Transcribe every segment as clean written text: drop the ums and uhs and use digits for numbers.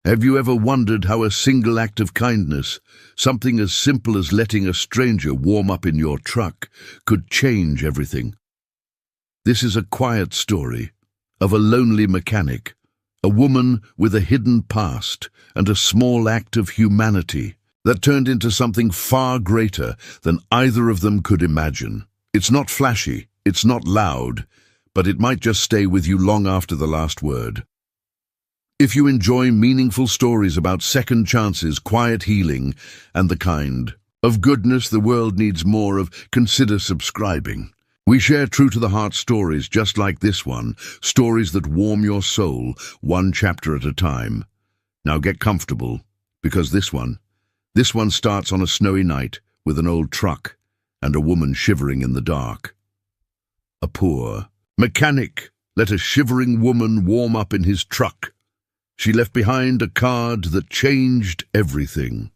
Have you ever wondered how a single act of kindness, something as simple as letting a stranger warm up in your truck, could change everything? This is a quiet story of a lonely mechanic, a woman with a hidden past and a small act of humanity that turned into something far greater than either of them could imagine. It's not flashy, it's not loud, but it might just stay with you long after the last word. If you enjoy meaningful stories about second chances, quiet healing, and the kind of goodness the world needs more of, consider subscribing. We share true-to-the-heart stories just like this one, stories that warm your soul, one chapter at a time. Now get comfortable, because this one starts on a snowy night with an old truck and a woman shivering in the dark. A poor mechanic let a shivering woman warm up in his truck. She left behind a card that changed everything.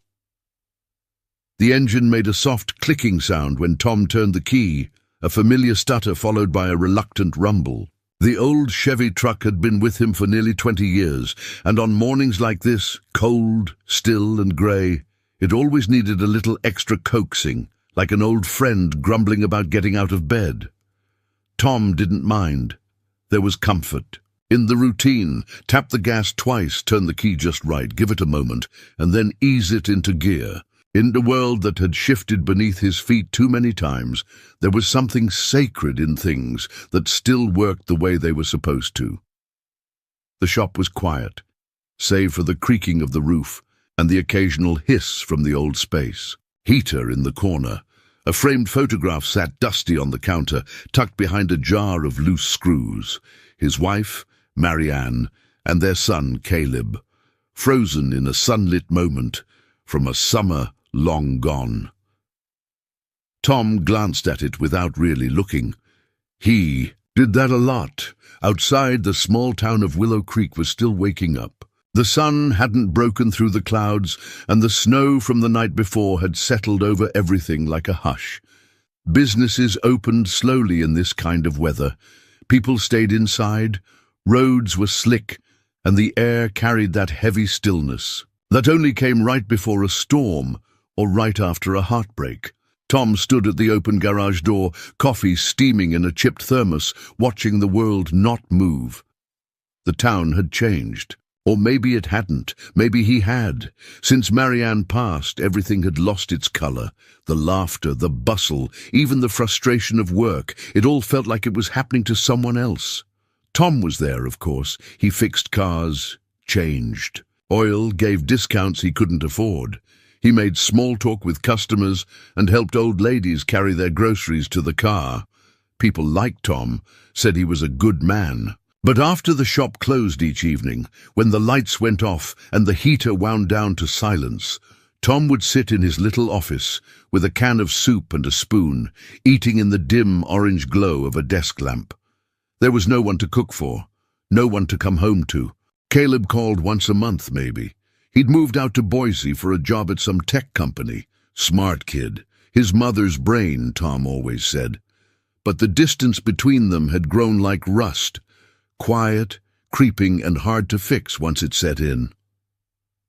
The engine made a soft clicking sound when Tom turned the key, a familiar stutter followed by a reluctant rumble. The old Chevy truck had been with him for nearly 20 years, and on mornings like this, cold, still and grey, it always needed a little extra coaxing, like an old friend grumbling about getting out of bed. Tom didn't mind. There was comfort in the routine. Tap the gas twice, turn the key just right, give it a moment, and then ease it into gear. In the world that had shifted beneath his feet too many times, there was something sacred in things that still worked the way they were supposed to. The shop was quiet, save for the creaking of the roof and the occasional hiss from the old space. Heater in the corner. A framed photograph sat dusty on the counter, tucked behind a jar of loose screws. His wife, Marianne, and their son, Caleb, frozen in a sunlit moment from a summer long gone. Tom glanced at it without really looking. He did that a lot. Outside, the small town of Willow Creek was still waking up. The sun hadn't broken through the clouds, and the snow from the night before had settled over everything like a hush. Businesses opened slowly in this kind of weather. People stayed inside, roads were slick, and the air carried that heavy stillness that only came right before a storm or right after a heartbreak. Tom stood at the open garage door, coffee steaming in a chipped thermos, watching the world not move. The town had changed. Or maybe it hadn't. Maybe he had. Since Marianne passed, everything had lost its color. The laughter, the bustle, even the frustration of work. It all felt like it was happening to someone else. Tom was there, of course. He fixed cars, changed. Oil, gave discounts he couldn't afford. He made small talk with customers and helped old ladies carry their groceries to the car. People liked Tom, said he was a good man. But after the shop closed each evening, when the lights went off and the heater wound down to silence, Tom would sit in his little office with a can of soup and a spoon, eating in the dim orange glow of a desk lamp. There was no one to cook for, no one to come home to. Caleb called once a month, maybe. He'd moved out to Boise for a job at some tech company. Smart kid. His mother's brain, Tom always said. But the distance between them had grown like rust. Quiet, creeping, and hard to fix once it set in.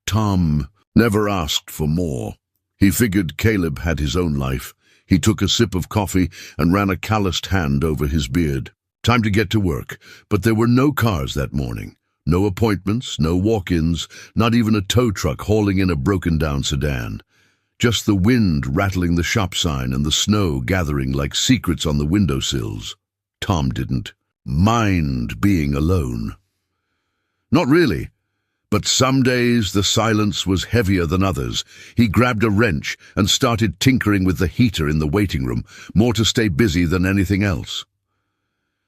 Tom never asked for more. He figured Caleb had his own life. He took a sip of coffee and ran a calloused hand over his beard. Time to get to work, but there were no cars that morning. No appointments, no walk-ins, not even a tow truck hauling in a broken-down sedan. Just the wind rattling the shop sign and the snow gathering like secrets on the windowsills. Tom didn't mind being alone. Not really, but some days the silence was heavier than others. He grabbed a wrench and started tinkering with the heater in the waiting room, more to stay busy than anything else.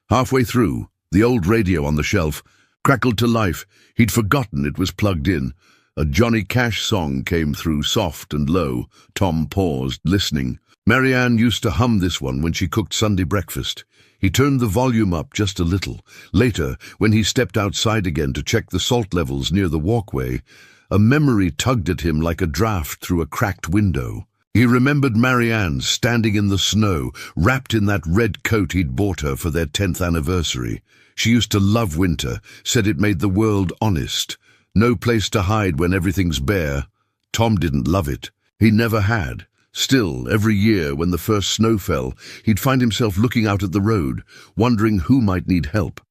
Halfway through, the old radio on the shelf crackled to life. He'd forgotten it was plugged in. A Johnny Cash song came through, soft and low. Tom paused, listening. Marianne used to hum this one when she cooked Sunday breakfast. He turned the volume up just a little. Later, when he stepped outside again to check the salt levels near the walkway, a memory tugged at him like a draft through a cracked window. He remembered Marianne standing in the snow, wrapped in that red coat he'd bought her for their 10th anniversary. She used to love winter, said it made the world honest. No place to hide when everything's bare. Tom didn't love it. He never had. Still, every year when the first snow fell, he'd find himself looking out at the road, wondering who might need help.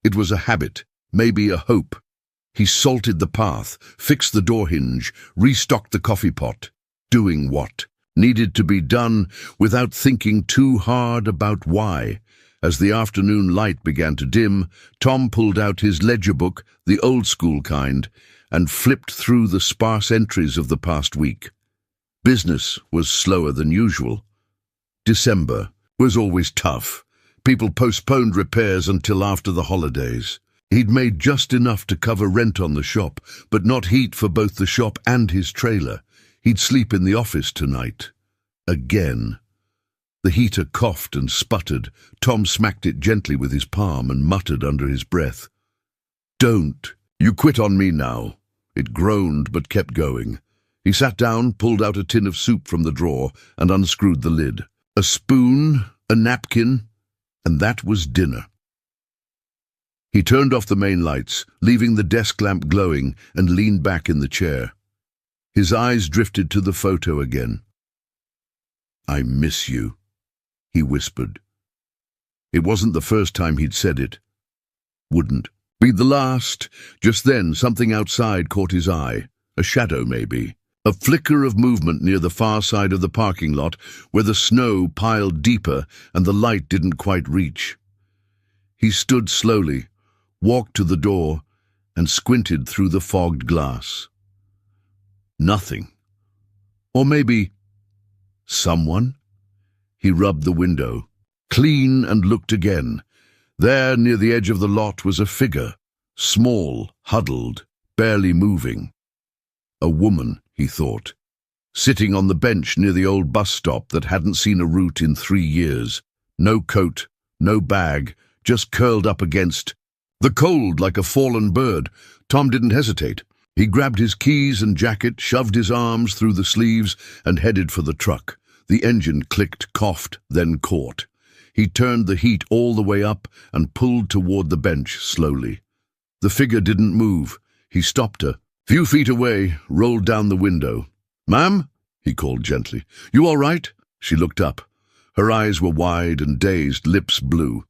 It was a habit, maybe a hope. He salted the path, fixed the door hinge, restocked the coffee pot. Doing what needed to be done without thinking too hard about why. As the afternoon light began to dim, Tom pulled out his ledger book, the old-school kind, and flipped through the sparse entries of the past week. Business was slower than usual. December was always tough. People postponed repairs until after the holidays. He'd made just enough to cover rent on the shop, but not heat for both the shop and his trailer. He'd sleep in the office tonight. Again. The heater coughed and sputtered. Tom smacked it gently with his palm and muttered under his breath, "Don't. You quit on me now." It groaned but kept going. He sat down, pulled out a tin of soup from the drawer, and unscrewed the lid. A spoon, a napkin, and that was dinner. He turned off the main lights, leaving the desk lamp glowing, and leaned back in the chair. His eyes drifted to the photo again. "I miss you," he whispered. It wasn't the first time he'd said it. Wouldn't be the last. Just then, something outside caught his eye. A shadow, maybe. A flicker of movement near the far side of the parking lot, where the snow piled deeper and the light didn't quite reach. He stood slowly, walked to the door, and squinted through the fogged glass. Nothing. Or maybe someone? He rubbed the window, clean, and looked again. There, near the edge of the lot, was a figure, small, huddled, barely moving. A woman, he thought, sitting on the bench near the old bus stop that hadn't seen a route in 3 years. No coat, no bag, just curled up against the cold like a fallen bird. Tom didn't hesitate. He grabbed his keys and jacket, shoved his arms through the sleeves, and headed for the truck. The engine clicked, coughed, then caught. He turned the heat all the way up and pulled toward the bench slowly. The figure didn't move. He stopped her. Few feet away, rolled down the window. "Ma'am?" he called gently. "You all right?" She looked up. Her eyes were wide and dazed, lips blue.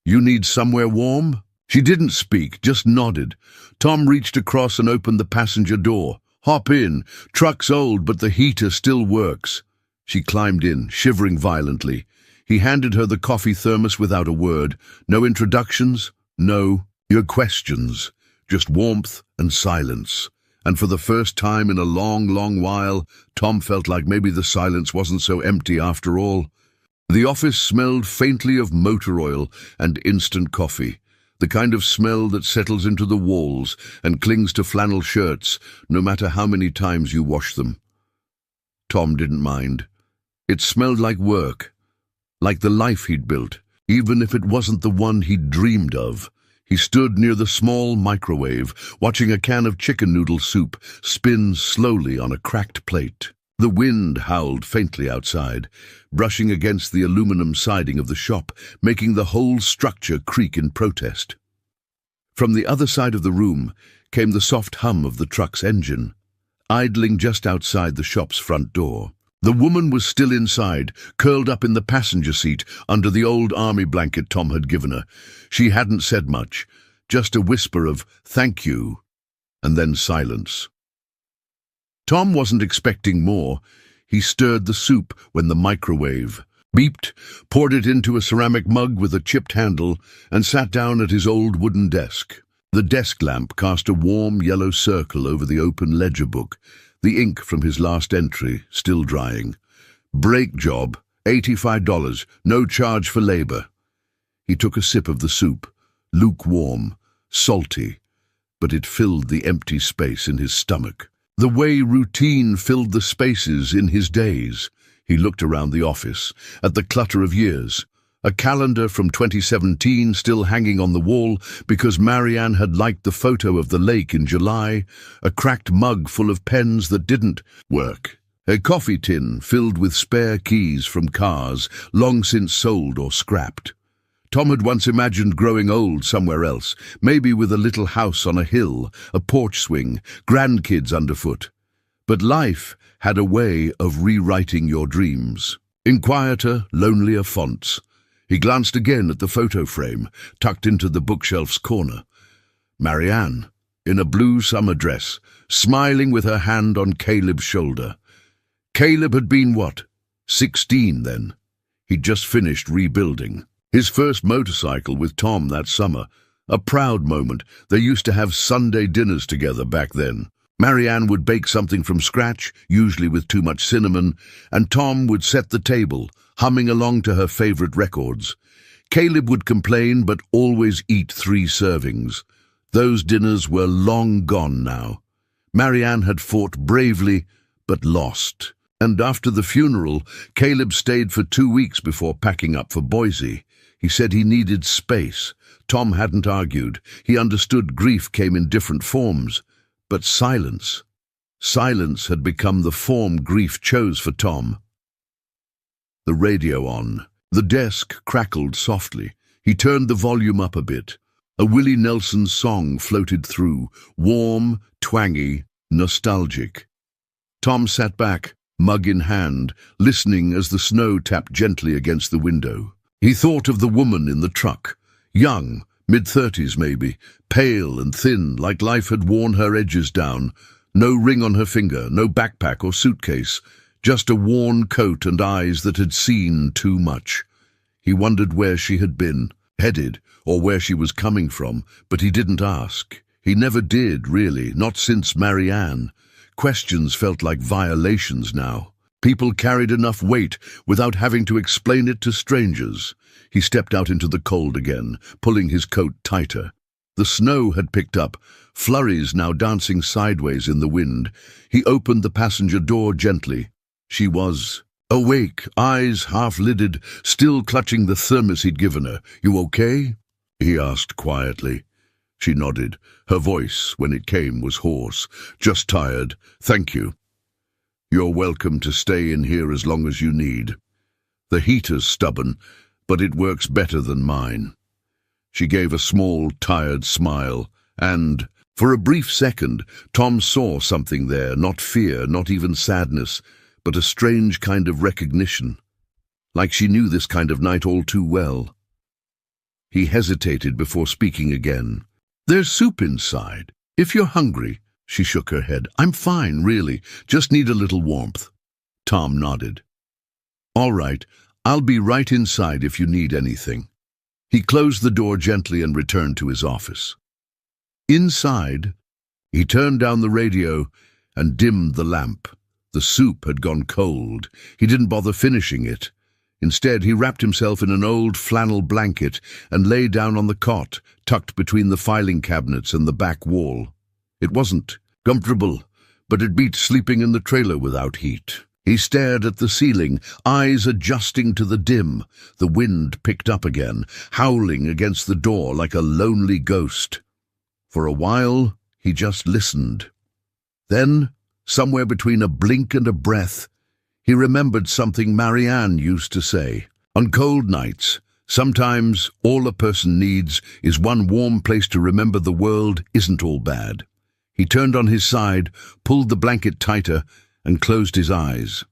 "You need somewhere warm?" She didn't speak, just nodded. Tom reached across and opened the passenger door. "Hop in. Truck's old, but the heater still works." She climbed in, shivering violently. He handed her the coffee thermos without a word. No introductions, no questions, just warmth and silence. And for the first time in a long, long while, Tom felt like maybe the silence wasn't so empty after all. The office smelled faintly of motor oil and instant coffee, the kind of smell that settles into the walls and clings to flannel shirts, no matter how many times you wash them. Tom didn't mind. It smelled like work, like the life he'd built, even if it wasn't the one he'd dreamed of. He stood near the small microwave, watching a can of chicken noodle soup spin slowly on a cracked plate. The wind howled faintly outside, brushing against the aluminum siding of the shop, making the whole structure creak in protest. From the other side of the room came the soft hum of the truck's engine, idling just outside the shop's front door. The woman was still inside, curled up in the passenger seat under the old army blanket Tom had given her. She hadn't said much, just a whisper of "thank you," and then silence. Tom wasn't expecting more. He stirred the soup when the microwave beeped, poured it into a ceramic mug with a chipped handle, and sat down at his old wooden desk. The desk lamp cast a warm yellow circle over the open ledger book, the ink from his last entry still drying. "Brake job, $85, no charge for labor." He took a sip of the soup, lukewarm, salty, but it filled the empty space in his stomach. The way routine filled the spaces in his days. He looked around the office, at the clutter of years. A calendar from 2017 still hanging on the wall because Marianne had liked the photo of the lake in July, a cracked mug full of pens that didn't work, a coffee tin filled with spare keys from cars long since sold or scrapped. Tom had once imagined growing old somewhere else, maybe with a little house on a hill, a porch swing, grandkids underfoot. But life had a way of rewriting your dreams. In quieter, lonelier fonts, he glanced again at the photo frame, tucked into the bookshelf's corner. Marianne, in a blue summer dress, smiling with her hand on Caleb's shoulder. Caleb had been, what, 16 then? He'd just finished rebuilding. His first motorcycle with Tom that summer. A proud moment. They used to have Sunday dinners together back then. Marianne would bake something from scratch, usually with too much cinnamon, and Tom would set the table, humming along to her favorite records. Caleb would complain but always eat 3 servings. Those dinners were long gone now. Marianne had fought bravely but lost. And after the funeral, Caleb stayed for 2 weeks before packing up for Boise. He said he needed space. Tom hadn't argued. He understood grief came in different forms. But silence. Silence had become the form grief chose for Tom. The radio on. The desk crackled softly. He turned the volume up a bit. A Willie Nelson song floated through, warm, twangy, nostalgic. Tom sat back, mug in hand, listening as the snow tapped gently against the window. He thought of the woman in the truck, young, mid-30s maybe, pale and thin, like life had worn her edges down. No ring on her finger, no backpack or suitcase, just a worn coat and eyes that had seen too much. He wondered where she had been, headed, or where she was coming from, but he didn't ask. He never did, really, not since Marianne. Questions felt like violations now. People carried enough weight without having to explain it to strangers. He stepped out into the cold again, pulling his coat tighter. The snow had picked up, flurries now dancing sideways in the wind. He opened the passenger door gently. She was awake, eyes half-lidded, still clutching the thermos he'd given her. "You okay?" he asked quietly. She nodded. Her voice, when it came, was hoarse. "Just tired. Thank you. You're welcome to stay in here as long as you need. The heater's stubborn, but it works better than mine." She gave a small, tired smile, and, for a brief second, Tom saw something there, not fear, not even sadness, but a strange kind of recognition, like she knew this kind of night all too well. He hesitated before speaking again. "There's soup inside, if you're hungry." She shook her head. "I'm fine, really. Just need a little warmth." Tom nodded. "All right, I'll be right inside if you need anything." He closed the door gently and returned to his office. Inside, he turned down the radio and dimmed the lamp. The soup had gone cold. He didn't bother finishing it. Instead, he wrapped himself in an old flannel blanket and lay down on the cot, tucked between the filing cabinets and the back wall. It wasn't comfortable, but it beat sleeping in the trailer without heat. He stared at the ceiling, eyes adjusting to the dim. The wind picked up again, howling against the door like a lonely ghost. For a while, he just listened. Then, somewhere between a blink and a breath, he remembered something Marianne used to say. On cold nights, sometimes all a person needs is one warm place to remember the world isn't all bad. He turned on his side, pulled the blanket tighter, and closed his eyes.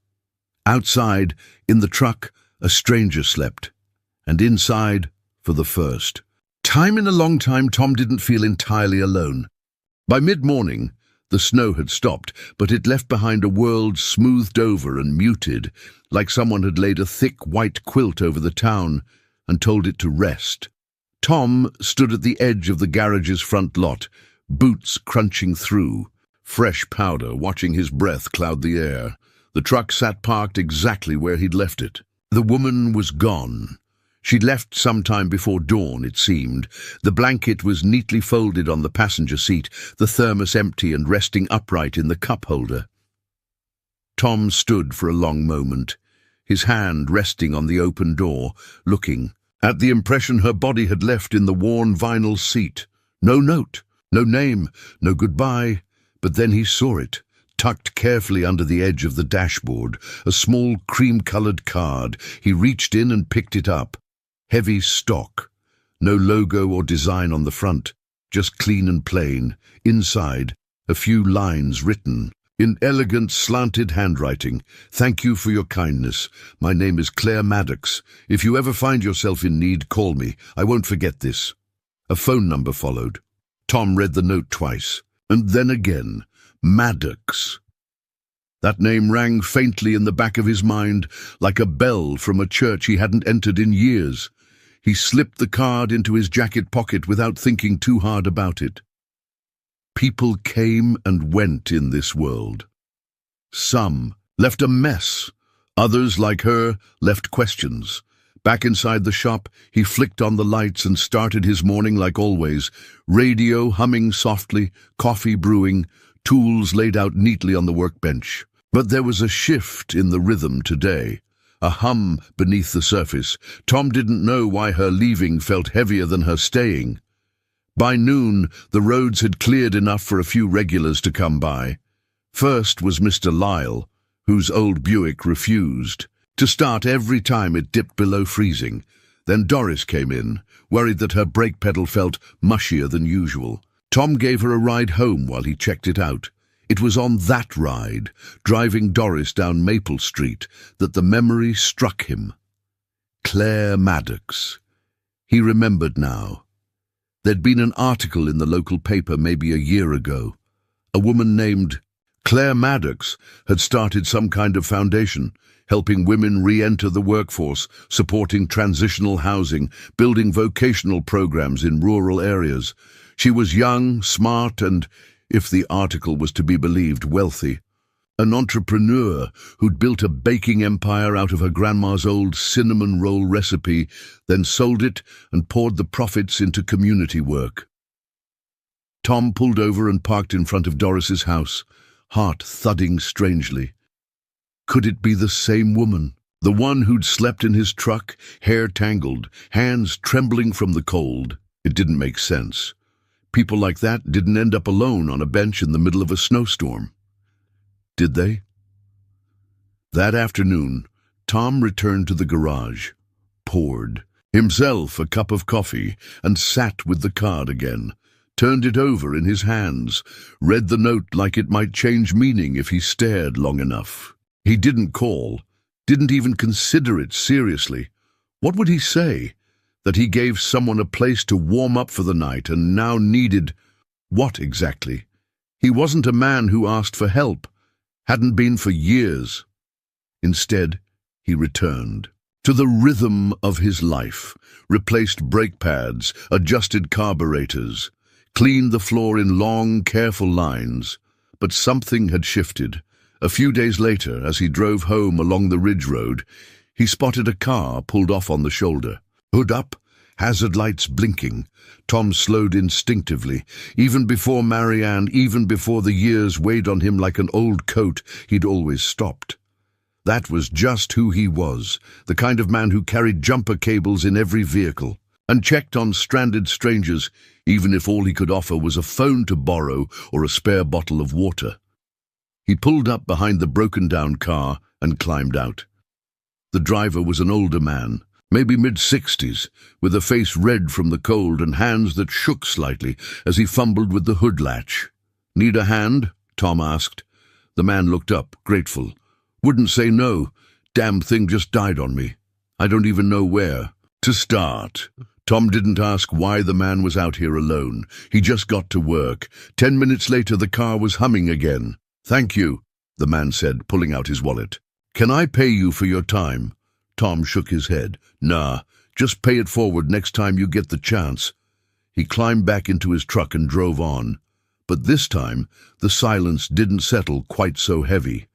Outside, in the truck, a stranger slept. And inside, for the first time in a long time, Tom didn't feel entirely alone. By mid-morning, the snow had stopped, but it left behind a world smoothed over and muted, like someone had laid a thick white quilt over the town and told it to rest. Tom stood at the edge of the garage's front lot, boots crunching through, fresh powder watching his breath cloud the air. The truck sat parked exactly where he'd left it. The woman was gone. She'd left some time before dawn, it seemed. The blanket was neatly folded on the passenger seat, the thermos empty and resting upright in the cup holder. Tom stood for a long moment, his hand resting on the open door, looking at the impression her body had left in the worn vinyl seat. No note, no name, no goodbye, but then he saw it, tucked carefully under the edge of the dashboard, a small cream-colored card. He reached in and picked it up. Heavy stock. No logo or design on the front, just clean and plain. Inside, a few lines written in elegant, slanted handwriting. "Thank you for your kindness. My name is Claire Maddox. If you ever find yourself in need, call me. I won't forget this." A phone number followed. Tom read the note twice, and then again. Maddox. That name rang faintly in the back of his mind, like a bell from a church he hadn't entered in years. He slipped the card into his jacket pocket without thinking too hard about it. People came and went in this world. Some left a mess. Others, like her, left questions. Back inside the shop, he flicked on the lights and started his morning like always. Radio humming softly, coffee brewing, tools laid out neatly on the workbench. But there was a shift in the rhythm today. A hum beneath the surface. Tom didn't know why her leaving felt heavier than her staying. By noon, the roads had cleared enough for a few regulars to come by. First was Mr. Lyle, whose old Buick refused to start every time it dipped below freezing. Then Doris came in, worried that her brake pedal felt mushier than usual. Tom gave her a ride home while he checked it out. It was on that ride, driving Doris down Maple Street, that the memory struck him. Claire Maddox. He remembered now. There'd been an article in the local paper maybe a year ago. A woman named Claire Maddox had started some kind of foundation, helping women re-enter the workforce, supporting transitional housing, building vocational programs in rural areas. She was young, smart, and, if the article was to be believed, wealthy. An entrepreneur who'd built a baking empire out of her grandma's old cinnamon roll recipe, then sold it and poured the profits into community work. Tom pulled over and parked in front of Doris's house, heart thudding strangely. Could it be the same woman? The one who'd slept in his truck, hair tangled, hands trembling from the cold? It didn't make sense. People like that didn't end up alone on a bench in the middle of a snowstorm. Did they? That afternoon, Tom returned to the garage, poured himself a cup of coffee, and sat with the card again, turned it over in his hands, read the note like it might change meaning if he stared long enough. He didn't call, didn't even consider it seriously. What would he say? That he gave someone a place to warm up for the night and now needed what exactly? He wasn't a man who asked for help. Hadn't been for years. Instead, he returned to the rhythm of his life, replaced brake pads, adjusted carburetors, cleaned the floor in long, careful lines. But something had shifted. A few days later, as he drove home along the ridge road, he spotted a car pulled off on the shoulder. Hood up, hazard lights blinking. Tom slowed instinctively. Even before Marianne, even before the years weighed on him like an old coat, he'd always stopped. That was just who he was, the kind of man who carried jumper cables in every vehicle and checked on stranded strangers, even if all he could offer was a phone to borrow or a spare bottle of water. He pulled up behind the broken-down car and climbed out. The driver was an older man, maybe mid-60s, with a face red from the cold and hands that shook slightly as he fumbled with the hood latch. "Need a hand?" Tom asked. The man looked up, grateful. "Wouldn't say no. Damn thing just died on me. I don't even know where to start." Tom didn't ask why the man was out here alone. He just got to work. 10 minutes later, the car was humming again. "Thank you," the man said, pulling out his wallet. "Can I pay you for your time?" Tom shook his head. "Nah, just pay it forward next time you get the chance." He climbed back into his truck and drove on. But this time, the silence didn't settle quite so heavy.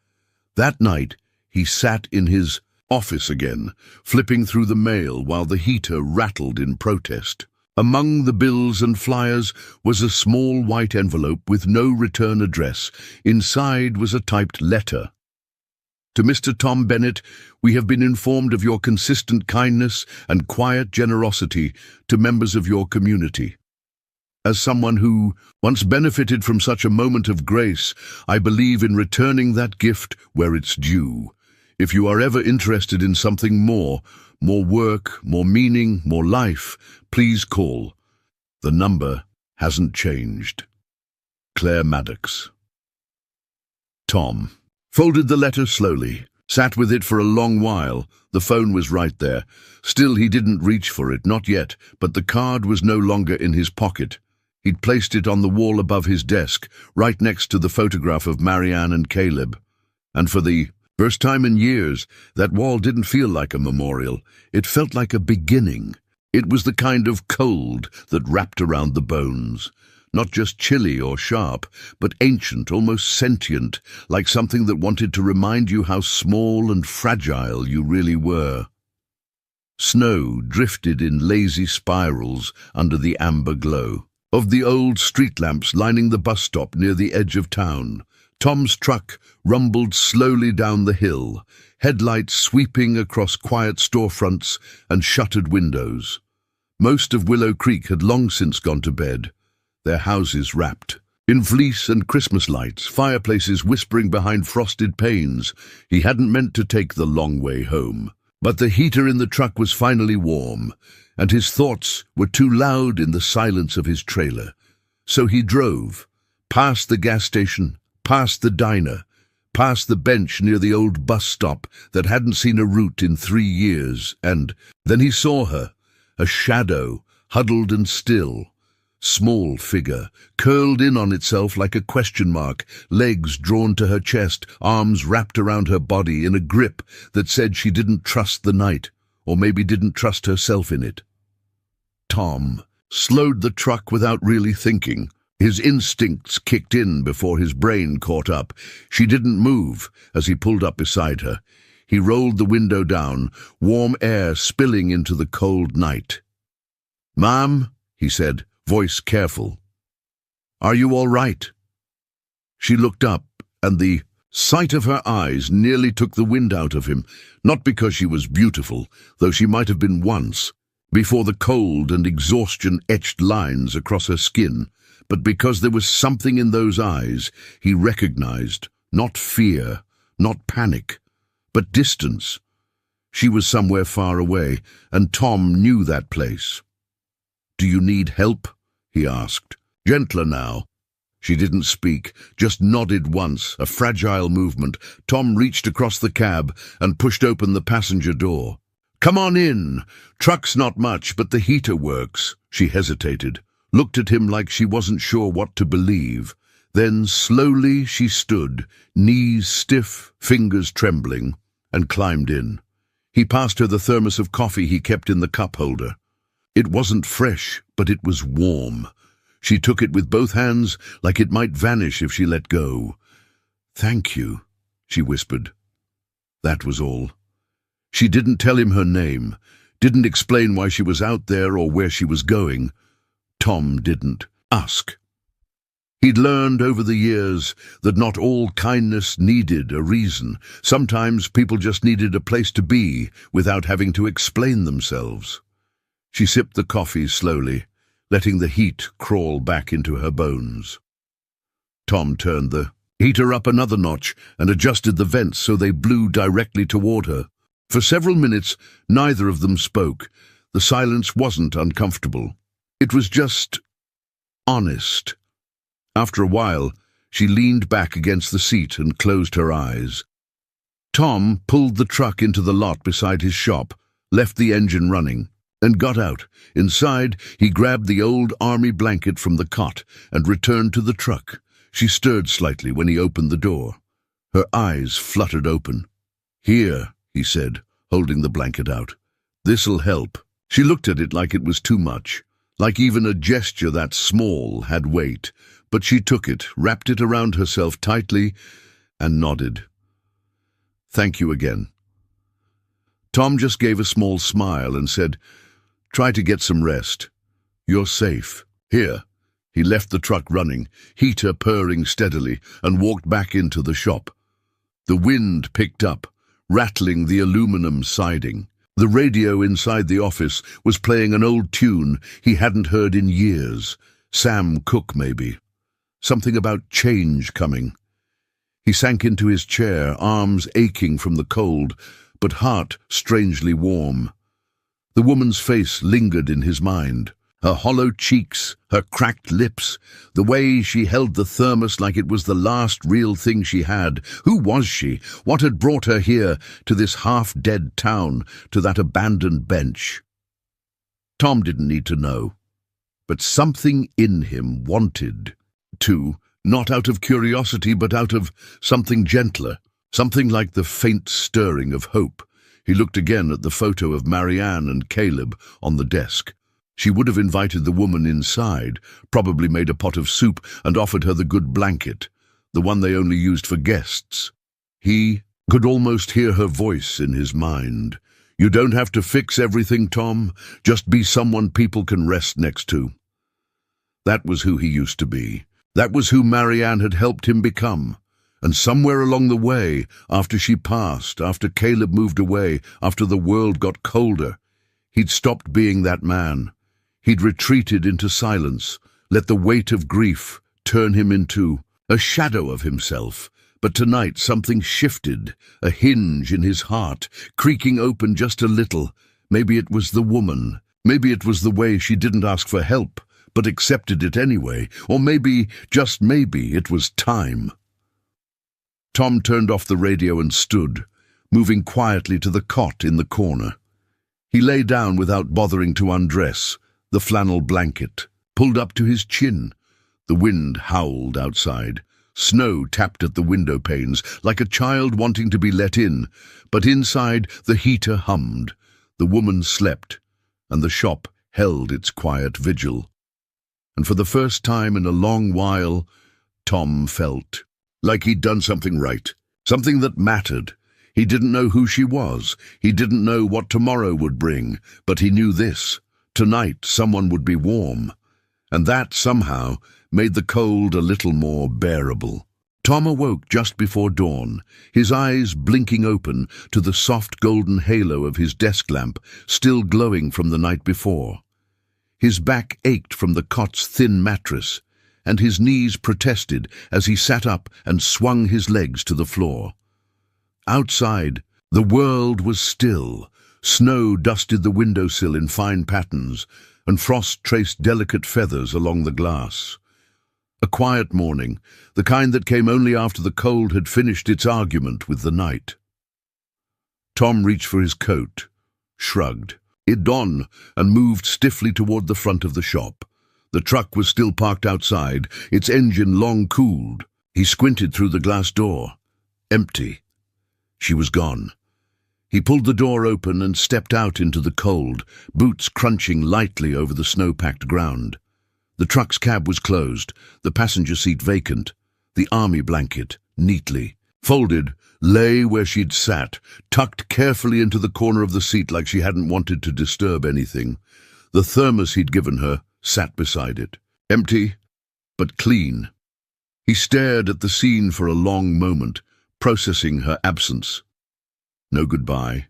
That night, he sat in his office again, flipping through the mail while the heater rattled in protest. Among the bills and flyers was a small white envelope with no return address. Inside was a typed letter. "To Mr. Tom Bennett, we have been informed of your consistent kindness and quiet generosity to members of your community. As someone who once benefited from such a moment of grace, I believe in returning that gift where it's due. If you are ever interested in something more work, more meaning, more life, please call. The number hasn't changed. Claire Maddox. Tom folded the letter slowly, sat with it for a long while. The phone was right there. Still, he didn't reach for it, not yet, but the card was no longer in his pocket. He'd placed it on the wall above his desk, right next to the photograph of Marianne and Caleb. And for the first time in years, that wall didn't feel like a memorial. It felt like a beginning. It was the kind of cold that wrapped around the bones. Not just chilly or sharp, but ancient, almost sentient, like something that wanted to remind you how small and fragile you really were. Snow drifted in lazy spirals under the amber glow of the old street lamps lining the bus stop near the edge of town. Tom's truck rumbled slowly down the hill, headlights sweeping across quiet storefronts and shuttered windows. Most of Willow Creek had long since gone to bed, their houses wrapped in fleece and Christmas lights, fireplaces whispering behind frosted panes. He hadn't meant to take the long way home, but the heater in the truck was finally warm, and his thoughts were too loud in the silence of his trailer. So he drove, past the gas station, past the diner, past the bench near the old bus stop that hadn't seen a route in 3 years, and then he saw her, a shadow, huddled and still. Small figure, curled in on itself like a question mark, legs drawn to her chest, arms wrapped around her body in a grip that said she didn't trust the night, or maybe didn't trust herself in it. Tom slowed the truck without really thinking. His instincts kicked in before his brain caught up. She didn't move as he pulled up beside her. He rolled the window down, warm air spilling into the cold night. "Ma'am," he said, voice careful. "Are you all right?" She looked up, and the sight of her eyes nearly took the wind out of him, not because she was beautiful, though she might have been once, before the cold and exhaustion etched lines across her skin, but because there was something in those eyes he recognized, not fear, not panic, but distance. She was somewhere far away, and Tom knew that place. "Do you need help?" he asked, gentler now. She didn't speak, just nodded once, a fragile movement. Tom reached across the cab and pushed open the passenger door. "Come on in. Truck's not much, but the heater works." She hesitated, looked at him like she wasn't sure what to believe. Then slowly she stood, knees stiff, fingers trembling, and climbed in. He passed her the thermos of coffee he kept in the cup holder. It wasn't fresh, but it was warm. She took it with both hands, like it might vanish if she let go. "Thank you," she whispered. That was all. She didn't tell him her name, didn't explain why she was out there or where she was going. Tom didn't ask. He'd learned over the years that not all kindness needed a reason. Sometimes people just needed a place to be without having to explain themselves. She sipped the coffee slowly, letting the heat crawl back into her bones. Tom turned the heater up another notch and adjusted the vents so they blew directly toward her. For several minutes, neither of them spoke. The silence wasn't uncomfortable. It was just honest. After a while, she leaned back against the seat and closed her eyes. Tom pulled the truck into the lot beside his shop, left the engine running, and got out. Inside, he grabbed the old army blanket from the cot and returned to the truck. She stirred slightly when he opened the door. Her eyes fluttered open. "Here," he said, holding the blanket out. "This'll help." She looked at it like it was too much, like even a gesture that small had weight, but she took it, wrapped it around herself tightly, and nodded. "Thank you again." Tom just gave a small smile and said, "Try to get some rest. You're safe. Here." He left the truck running, heater purring steadily, and walked back into the shop. The wind picked up, rattling the aluminum siding. The radio inside the office was playing an old tune he hadn't heard in years. Sam Cooke, maybe. Something about change coming. He sank into his chair, arms aching from the cold, but heart strangely warm. The woman's face lingered in his mind. Her hollow cheeks, her cracked lips, the way she held the thermos like it was the last real thing she had. Who was she? What had brought her here, to this half-dead town, to that abandoned bench? Tom didn't need to know, but something in him wanted to, not out of curiosity but out of something gentler, something like the faint stirring of hope. He looked again at the photo of Marianne and Caleb on the desk. She would have invited the woman inside, probably made a pot of soup and offered her the good blanket, the one they only used for guests. He could almost hear her voice in his mind. "You don't have to fix everything, Tom. Just be someone people can rest next to." That was who he used to be. That was who Marianne had helped him become. And somewhere along the way, after she passed, after Caleb moved away, after the world got colder, he'd stopped being that man. He'd retreated into silence, let the weight of grief turn him into a shadow of himself. But tonight something shifted, a hinge in his heart, creaking open just a little. Maybe it was the woman. Maybe it was the way she didn't ask for help, but accepted it anyway. Or maybe, just maybe, it was time. Tom turned off the radio and stood, moving quietly to the cot in the corner. He lay down without bothering to undress, the flannel blanket pulled up to his chin. The wind howled outside. Snow tapped at the window panes like a child wanting to be let in, but inside the heater hummed. The woman slept, and the shop held its quiet vigil. And for the first time in a long while, Tom felt like he'd done something right, something that mattered. He didn't know who she was. He didn't know what tomorrow would bring, but he knew this. Tonight someone would be warm, and that, somehow, made the cold a little more bearable. Tom awoke just before dawn, his eyes blinking open to the soft golden halo of his desk lamp still glowing from the night before. His back ached from the cot's thin mattress, and his knees protested as he sat up and swung his legs to the floor. Outside, the world was still. Snow dusted the windowsill in fine patterns, and frost traced delicate feathers along the glass. A quiet morning, the kind that came only after the cold had finished its argument with the night. Tom reached for his coat, shrugged it on, and moved stiffly toward the front of the shop. The truck was still parked outside, its engine long cooled. He squinted through the glass door. Empty. She was gone. He pulled the door open and stepped out into the cold, boots crunching lightly over the snow-packed ground. The truck's cab was closed, the passenger seat vacant. The army blanket, neatly folded, lay where she'd sat, tucked carefully into the corner of the seat like she hadn't wanted to disturb anything. The thermos he'd given her sat beside it, empty but clean. He stared at the scene for a long moment, processing her absence. No goodbye,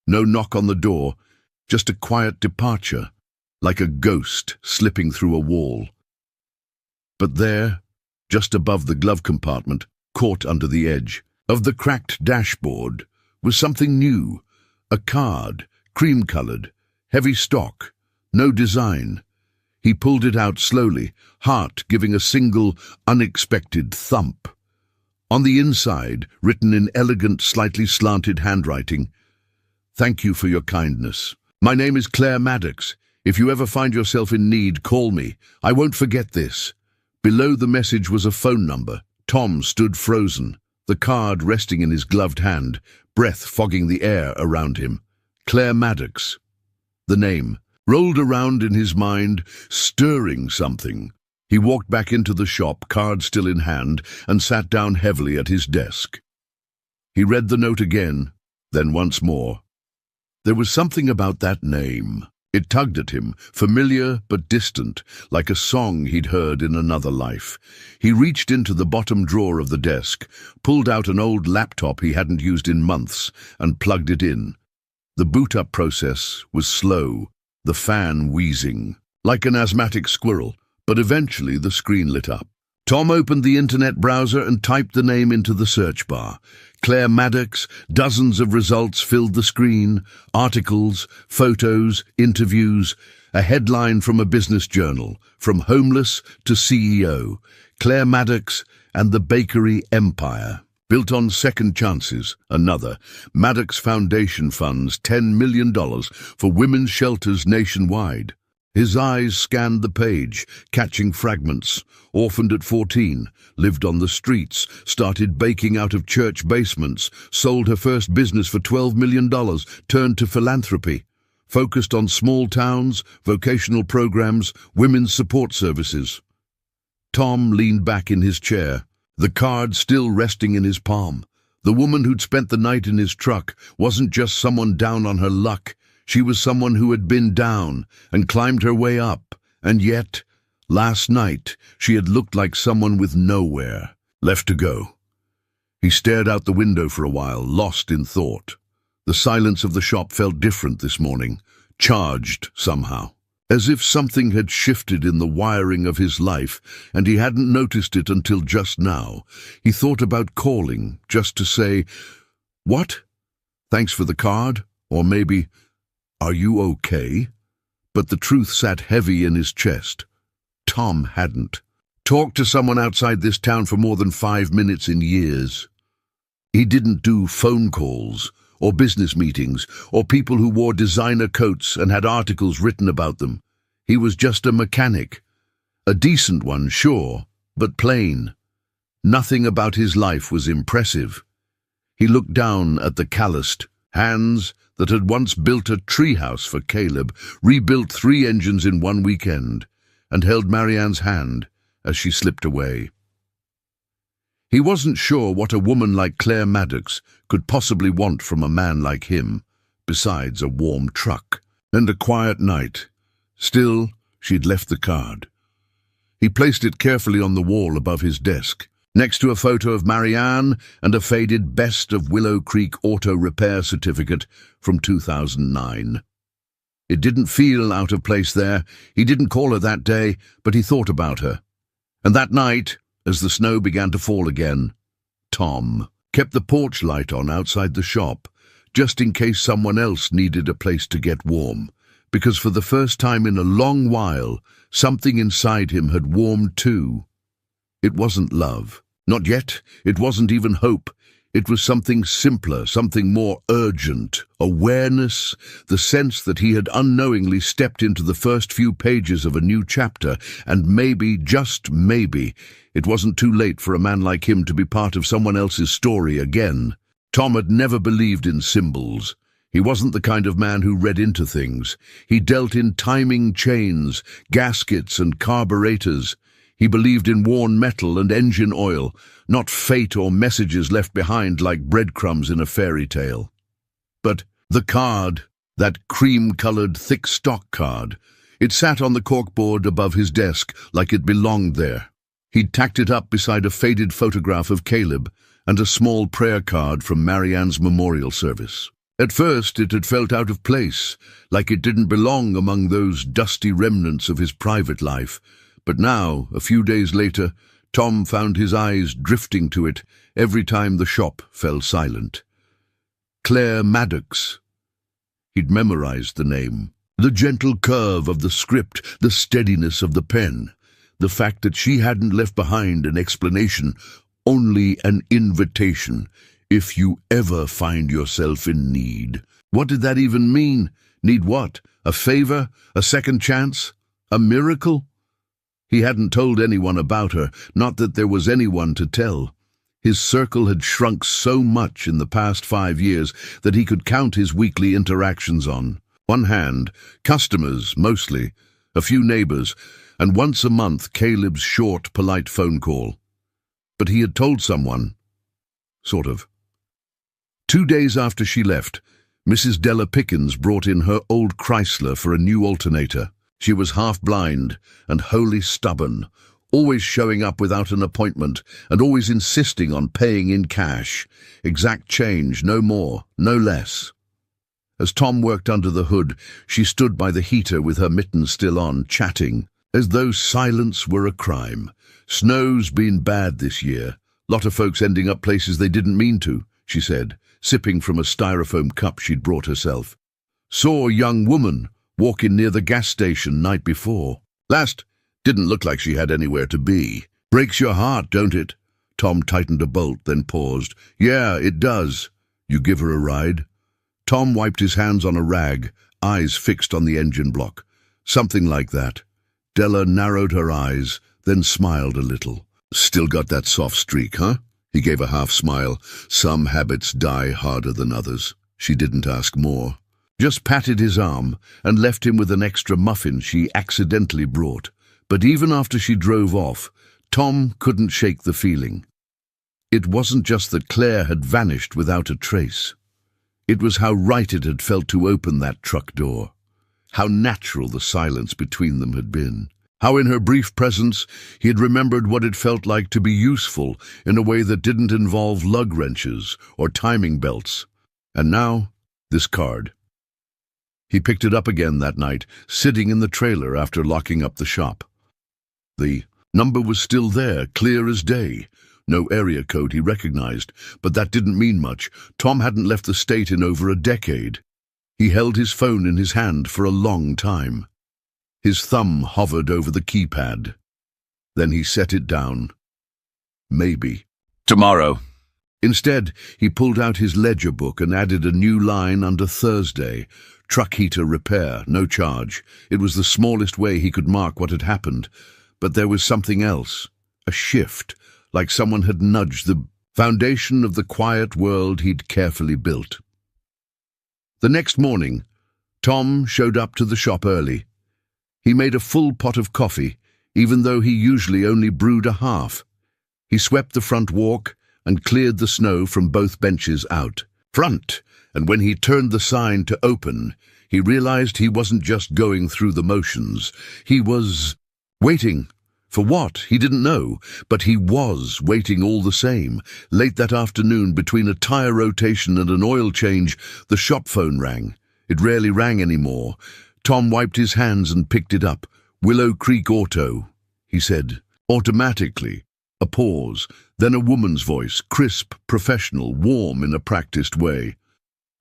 no knock on the door, just a quiet departure, like a ghost slipping through a wall. But there, just above the glove compartment, caught under the edge of the cracked dashboard, was something new, a card, cream-colored, heavy stock, no design. He pulled it out slowly, heart giving a single, unexpected thump. On the inside, written in elegant, slightly slanted handwriting, "Thank you for your kindness. My name is Claire Maddox. If you ever find yourself in need, call me. I won't forget this." Below the message was a phone number. Tom stood frozen, the card resting in his gloved hand, breath fogging the air around him. Claire Maddox. The name rolled around in his mind, stirring something. He walked back into the shop, card still in hand, and sat down heavily at his desk. He read the note again, then once more. There was something about that name. It tugged at him, familiar but distant, like a song he'd heard in another life. He reached into the bottom drawer of the desk, pulled out an old laptop he hadn't used in months, and plugged it in. The boot-up process was slow, the fan wheezing, like an asthmatic squirrel. But eventually the screen lit up. Tom opened the internet browser and typed the name into the search bar. Claire Maddox. Dozens of results filled the screen. Articles, photos, interviews. A headline from a business journal. From homeless to CEO. Claire Maddox and the bakery empire. Built on second chances. Another. Maddox Foundation funds $10 million for women's shelters nationwide. His eyes scanned the page, catching fragments. Orphaned at 14, lived on the streets, started baking out of church basements, sold her first business for $12 million, turned to philanthropy. Focused on small towns, vocational programs, women's support services. Tom leaned back in his chair, the card still resting in his palm. The woman who'd spent the night in his truck wasn't just someone down on her luck. She was someone who had been down and climbed her way up, and yet, last night, she had looked like someone with nowhere left to go. He stared out the window for a while, lost in thought. The silence of the shop felt different this morning, charged somehow, as if something had shifted in the wiring of his life, and he hadn't noticed it until just now. He thought about calling, just to say, "What? Thanks for the card?" Or maybe, "Are you okay?" But the truth sat heavy in his chest. Tom hadn't talked to someone outside this town for more than 5 minutes in years. He didn't do phone calls, or business meetings, or people who wore designer coats and had articles written about them. He was just a mechanic. A decent one, sure, but plain. Nothing about his life was impressive. He looked down at the calloused hands that had once built a treehouse for Caleb, rebuilt 3 engines in 1 weekend, and held Marianne's hand as she slipped away. He wasn't sure what a woman like Claire Maddox could possibly want from a man like him, besides a warm truck and a quiet night. Still, she'd left the card. He placed it carefully on the wall above his desk, next to a photo of Marianne and a faded Best of Willow Creek Auto Repair certificate from 2009. It didn't feel out of place there. He didn't call her that day, but he thought about her. And that night, as the snow began to fall again, Tom kept the porch light on outside the shop, just in case someone else needed a place to get warm, because for the first time in a long while, something inside him had warmed too. It wasn't love. Not yet. It wasn't even hope. It was something simpler, something more urgent. Awareness, the sense that he had unknowingly stepped into the first few pages of a new chapter, and maybe, just maybe, it wasn't too late for a man like him to be part of someone else's story again. Tom had never believed in symbols. He wasn't the kind of man who read into things. He dealt in timing chains, gaskets and carburetors. He believed in worn metal and engine oil, not fate or messages left behind like breadcrumbs in a fairy tale. But the card, that cream-colored thick stock card, it sat on the corkboard above his desk like it belonged there. He'd tacked it up beside a faded photograph of Caleb and a small prayer card from Marianne's memorial service. At first it had felt out of place, like it didn't belong among those dusty remnants of his private life. But now, a few days later, Tom found his eyes drifting to it every time the shop fell silent. Claire Maddox. He'd memorized the name. The gentle curve of the script, the steadiness of the pen. The fact that she hadn't left behind an explanation, only an invitation. If you ever find yourself in need. What did that even mean? Need what? A favor? A second chance? A miracle? He hadn't told anyone about her, not that there was anyone to tell. His circle had shrunk so much in the past 5 years that he could count his weekly interactions on one hand, customers mostly, a few neighbors, and once a month Caleb's short, polite phone call. But he had told someone. Sort of. 2 days after she left, Mrs. Della Pickens brought in her old Chrysler for a new alternator. She was half-blind and wholly stubborn, always showing up without an appointment and always insisting on paying in cash. Exact change, no more, no less. As Tom worked under the hood, she stood by the heater with her mittens still on, chatting. as though silence were a crime. "Snow's been bad this year. Lot of folks ending up places they didn't mean to," she said, sipping from a styrofoam cup she'd brought herself. "Saw a young woman walking near the gas station night before. Last, didn't look like she had anywhere to be. Breaks your heart, don't it?" Tom tightened a bolt, then paused. "Yeah, it does. You give her a ride?" Tom wiped his hands on a rag, eyes fixed on the engine block. "Something like that." Della narrowed her eyes, then smiled a little. "Still got that soft streak, huh?" He gave a half smile. "Some habits die harder than others." She didn't ask more. Just patted his arm and left him with an extra muffin she accidentally brought. But even after she drove off, Tom couldn't shake the feeling. It wasn't just that Claire had vanished without a trace. It was how right it had felt to open that truck door. How natural the silence between them had been. How in her brief presence he had remembered what it felt like to be useful in a way that didn't involve lug wrenches or timing belts. And now, this card. He picked it up again that night, sitting in the trailer after locking up the shop. The number was still there, clear as day. No area code he recognized, but that didn't mean much. Tom hadn't left the state in over a decade. He held his phone in his hand for a long time. His thumb hovered over the keypad. Then he set it down. Maybe. Tomorrow. Instead, he pulled out his ledger book and added a new line under Thursday. Truck heater repair, no charge. It was the smallest way he could mark what had happened. But there was something else. A shift, like someone had nudged the foundation of the quiet world he'd carefully built. The next morning, Tom showed up to the shop early. He made a full pot of coffee, even though he usually only brewed a half. He swept the front walk and cleared the snow from both benches out front, and when he turned the sign to open, he realized he wasn't just going through the motions. He was waiting. For what? He didn't know, but he was waiting all the same. Late that afternoon, between a tire rotation and an oil change, the shop phone rang. It rarely rang anymore. Tom wiped his hands and picked it up. "Willow Creek Auto," he said, automatically. A pause, then a woman's voice, crisp, professional, warm in a practiced way.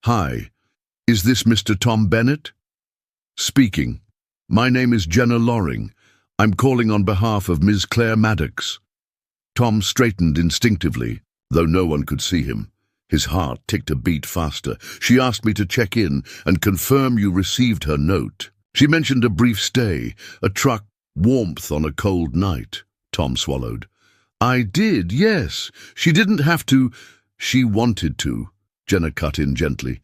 "Hi, is this Mr. Tom Bennett?" "Speaking. My name is Jenna Loring. I'm calling on behalf of Ms. Claire Maddox." Tom straightened instinctively, though no one could see him. His heart ticked a beat faster. "She asked me to check in and confirm you received her note. She mentioned a brief stay, a truck, warmth on a cold night." Tom swallowed. "I did, yes. She didn't have to." "She wanted to," Jenna cut in gently.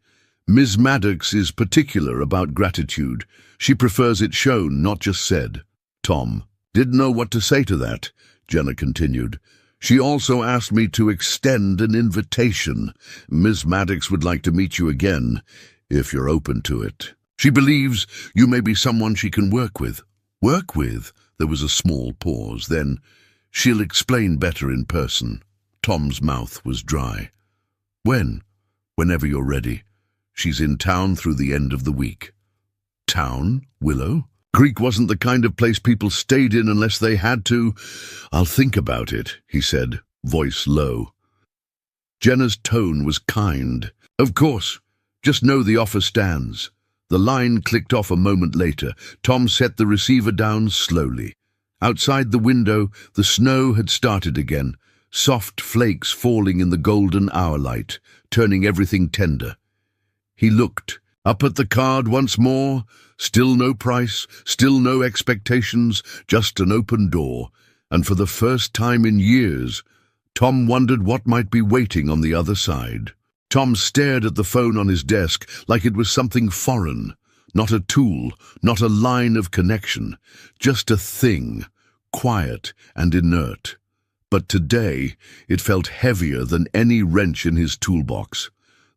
"Ms. Maddox is particular about gratitude. She prefers it shown, not just said." Tom didn't know what to say to that, Jenna continued. "She also asked me to extend an invitation. Ms. Maddox would like to meet you again, if you're open to it. She believes you may be someone she can work with." "Work with?" There was a small pause, then, "She'll explain better in person." Tom's mouth was dry. "When?" "Whenever you're ready. She's in town through the end of the week." "Town? Willow?" Creek wasn't the kind of place people stayed in unless they had to. "I'll think about it," he said, voice low. Jenna's tone was kind. "Of course. Just know the offer stands." The line clicked off a moment later. Tom set the receiver down slowly. Outside the window, the snow had started again, soft flakes falling in the golden hour light, turning everything tender. He looked up at the card once more. Still no price, still no expectations, just an open door. And for the first time in years, Tom wondered what might be waiting on the other side. Tom stared at the phone on his desk like it was something foreign, not a tool, not a line of connection, just a thing, quiet and inert. But today it felt heavier than any wrench in his toolbox.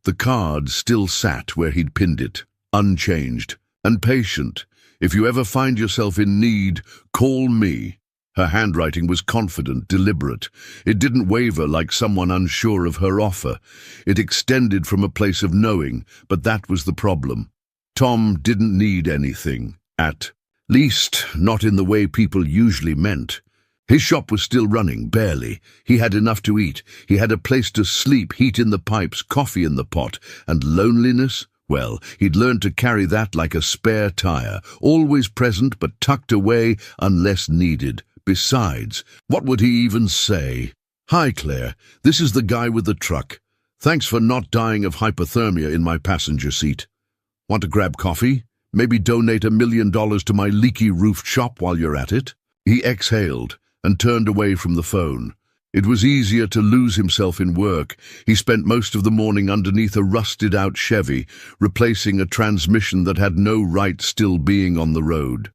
The card still sat where he'd pinned it, unchanged and patient. "If you ever find yourself in need, call me." Her handwriting was confident, deliberate. It didn't waver like someone unsure of her offer. It extended from a place of knowing, but that was the problem. Tom didn't need anything at Least, not in the way people usually meant. His shop was still running, barely. He had enough to eat. He had a place to sleep, heat in the pipes, coffee in the pot. And loneliness? Well, he'd learned to carry that like a spare tire, always present but tucked away unless needed. Besides, what would he even say? "Hi, Claire. This is the guy with the truck. Thanks for not dying of hypothermia in my passenger seat. Want to grab coffee? Maybe donate $1 million to my leaky roofed shop while you're at it?" He exhaled and turned away from the phone. It was easier to lose himself in work. He spent most of the morning underneath a rusted-out Chevy, replacing a transmission that had no right still being on the road.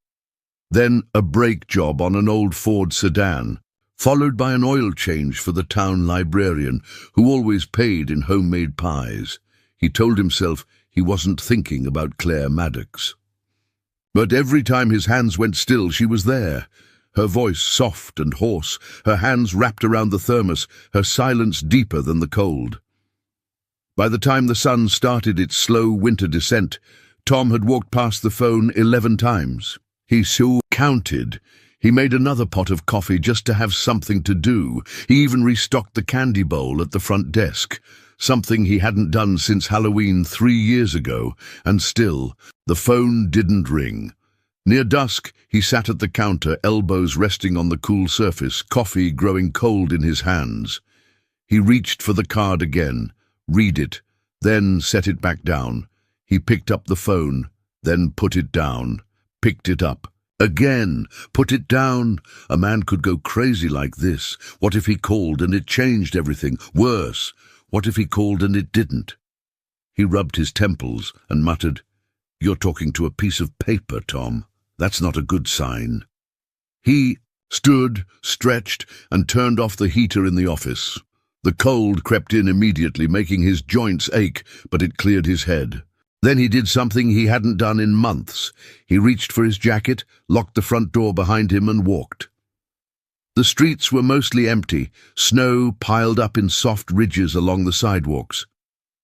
Then a brake job on an old Ford sedan, followed by an oil change for the town librarian, who always paid in homemade pies. He told himself he wasn't thinking about Claire Maddox. But every time his hands went still, she was there. Her voice soft and hoarse, her hands wrapped around the thermos, her silence deeper than the cold. By the time the sun started its slow winter descent, Tom had walked past the phone 11 times. He so counted. He made another pot of coffee just to have something to do. He even restocked the candy bowl at the front desk, something he hadn't done since Halloween 3 years ago, and still, the phone didn't ring. Near dusk, he sat at the counter, elbows resting on the cool surface, coffee growing cold in his hands. He reached for the card again, read it, then set it back down. He picked up the phone, then put it down, picked it up. Again, put it down. A man could go crazy like this. What if he called and it changed everything? Worse, what if he called and it didn't? He rubbed his temples and muttered, "You're talking to a piece of paper, Tom. That's not a good sign." He stood, stretched, and turned off the heater in the office. The cold crept in immediately, making his joints ache, but it cleared his head. Then he did something he hadn't done in months. He reached for his jacket, locked the front door behind him, and walked. The streets were mostly empty, snow piled up in soft ridges along the sidewalks.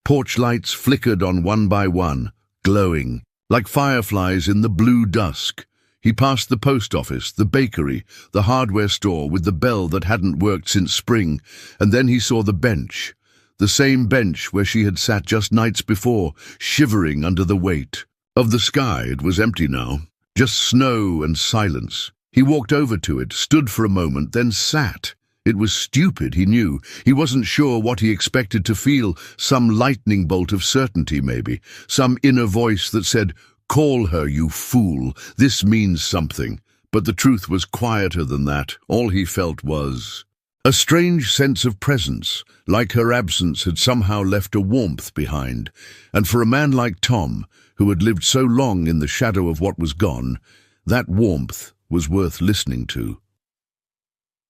Porch lights flickered on one by one, glowing, like fireflies in the blue dusk. He passed the post office, the bakery, the hardware store with the bell that hadn't worked since spring, and then he saw the bench, the same bench where she had sat just nights before, shivering under the weight. Of the sky, it was empty now, just snow and silence. He walked over to it, stood for a moment, then sat. It was stupid, he knew. He wasn't sure what he expected to feel, some lightning bolt of certainty maybe, some inner voice that said, "Call her, you fool, this means something." But the truth was quieter than that. All he felt was a strange sense of presence, like her absence had somehow left a warmth behind. And for a man like Tom, who had lived so long in the shadow of what was gone, that warmth was worth listening to.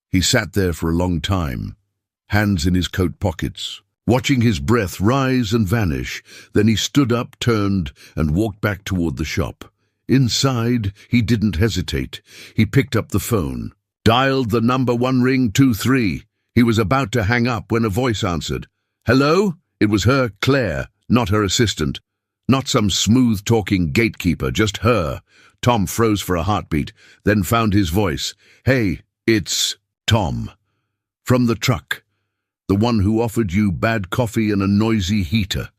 He sat there for a long time, hands in his coat pockets, watching his breath rise and vanish. Then he stood up, turned, and walked back toward the shop. Inside, he didn't hesitate. He picked up the phone, dialed the number 1 ring 23. He was about to hang up when a voice answered. "Hello?" It was her, Claire, not her assistant. Not some smooth-talking gatekeeper, just her. Tom froze for a heartbeat, then found his voice. "Hey, it's Tom. From the truck. The one who offered you bad coffee and a noisy heater."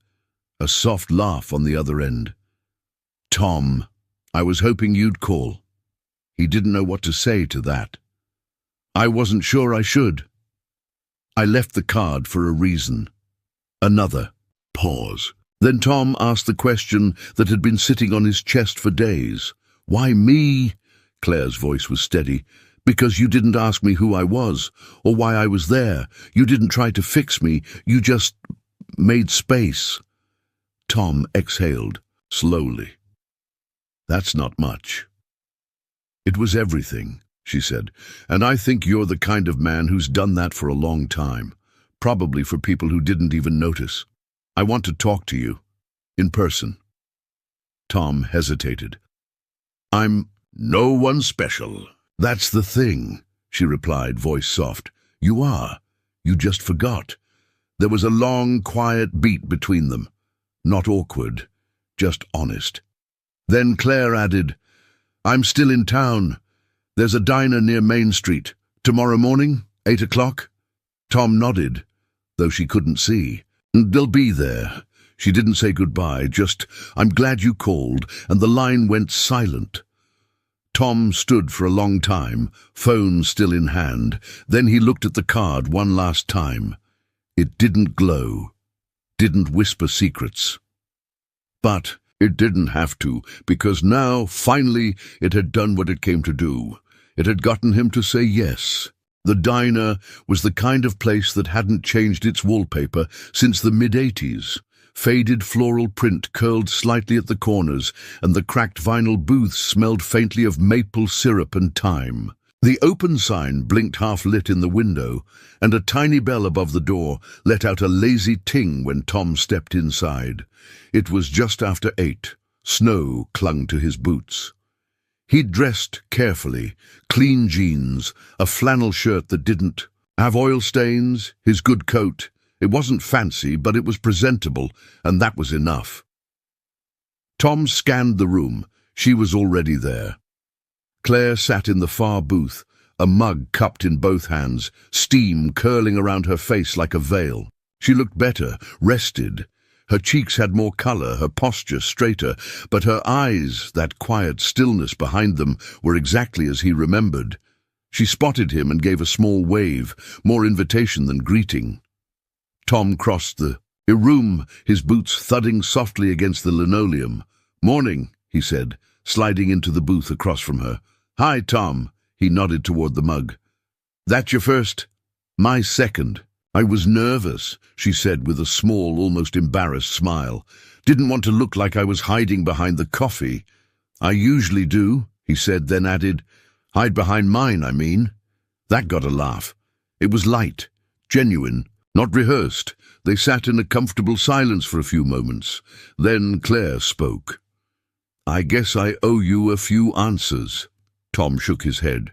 A soft laugh on the other end. "Tom, I was hoping you'd call." He didn't know what to say to that. "I wasn't sure I should. I left the card for a reason." Another pause. Then Tom asked the question that had been sitting on his chest for days. "Why me?" Claire's voice was steady. "Because you didn't ask me who I was, or why I was there. You didn't try to fix me. You just made space." Tom exhaled, slowly. "That's not much." "It was everything," she said, "and I think you're the kind of man who's done that for a long time, probably for people who didn't even notice. I want to talk to you, in person." Tom hesitated. "I'm no one special." "That's the thing," she replied, voice soft. "You are. You just forgot." There was a long, quiet beat between them. Not awkward, just honest. Then Claire added, I'm still in town. There's a diner near Main Street. Tomorrow morning, 8 o'clock? Tom nodded, though she couldn't see. They'll be there. She didn't say goodbye, just, I'm glad you called, and the line went silent. Tom stood for a long time, phone still in hand. Then he looked at the card one last time. It didn't glow, didn't whisper secrets. But it didn't have to, because now, finally, it had done what it came to do. It had gotten him to say yes. The diner was the kind of place that hadn't changed its wallpaper since the mid-80s. Faded floral print curled slightly at the corners, and the cracked vinyl booths smelled faintly of maple syrup and thyme. The open sign blinked half-lit in the window, and a tiny bell above the door let out a lazy ting when Tom stepped inside. It was just after 8. Snow clung to his boots. He'd dressed carefully, clean jeans, a flannel shirt that didn't have oil stains, his good coat. It wasn't fancy, but it was presentable, and that was enough. Tom scanned the room. She was already there. Claire sat in the far booth, a mug cupped in both hands, steam curling around her face like a veil. She looked better, rested. Her cheeks had more color, her posture straighter, but her eyes, that quiet stillness behind them, were exactly as he remembered. She spotted him and gave a small wave, more invitation than greeting. Tom crossed the room, his boots thudding softly against the linoleum. "Morning," he said, sliding into the booth across from her. "Hi, Tom." He nodded toward the mug. "That your first?" "My second." "I was nervous," she said with a small, almost embarrassed smile. "Didn't want to look like I was hiding behind the coffee." "I usually do," he said, then added, "Hide behind mine, I mean." That got a laugh. It was light, genuine, not rehearsed. They sat in a comfortable silence for a few moments. Then Claire spoke. "I guess I owe you a few answers." Tom shook his head.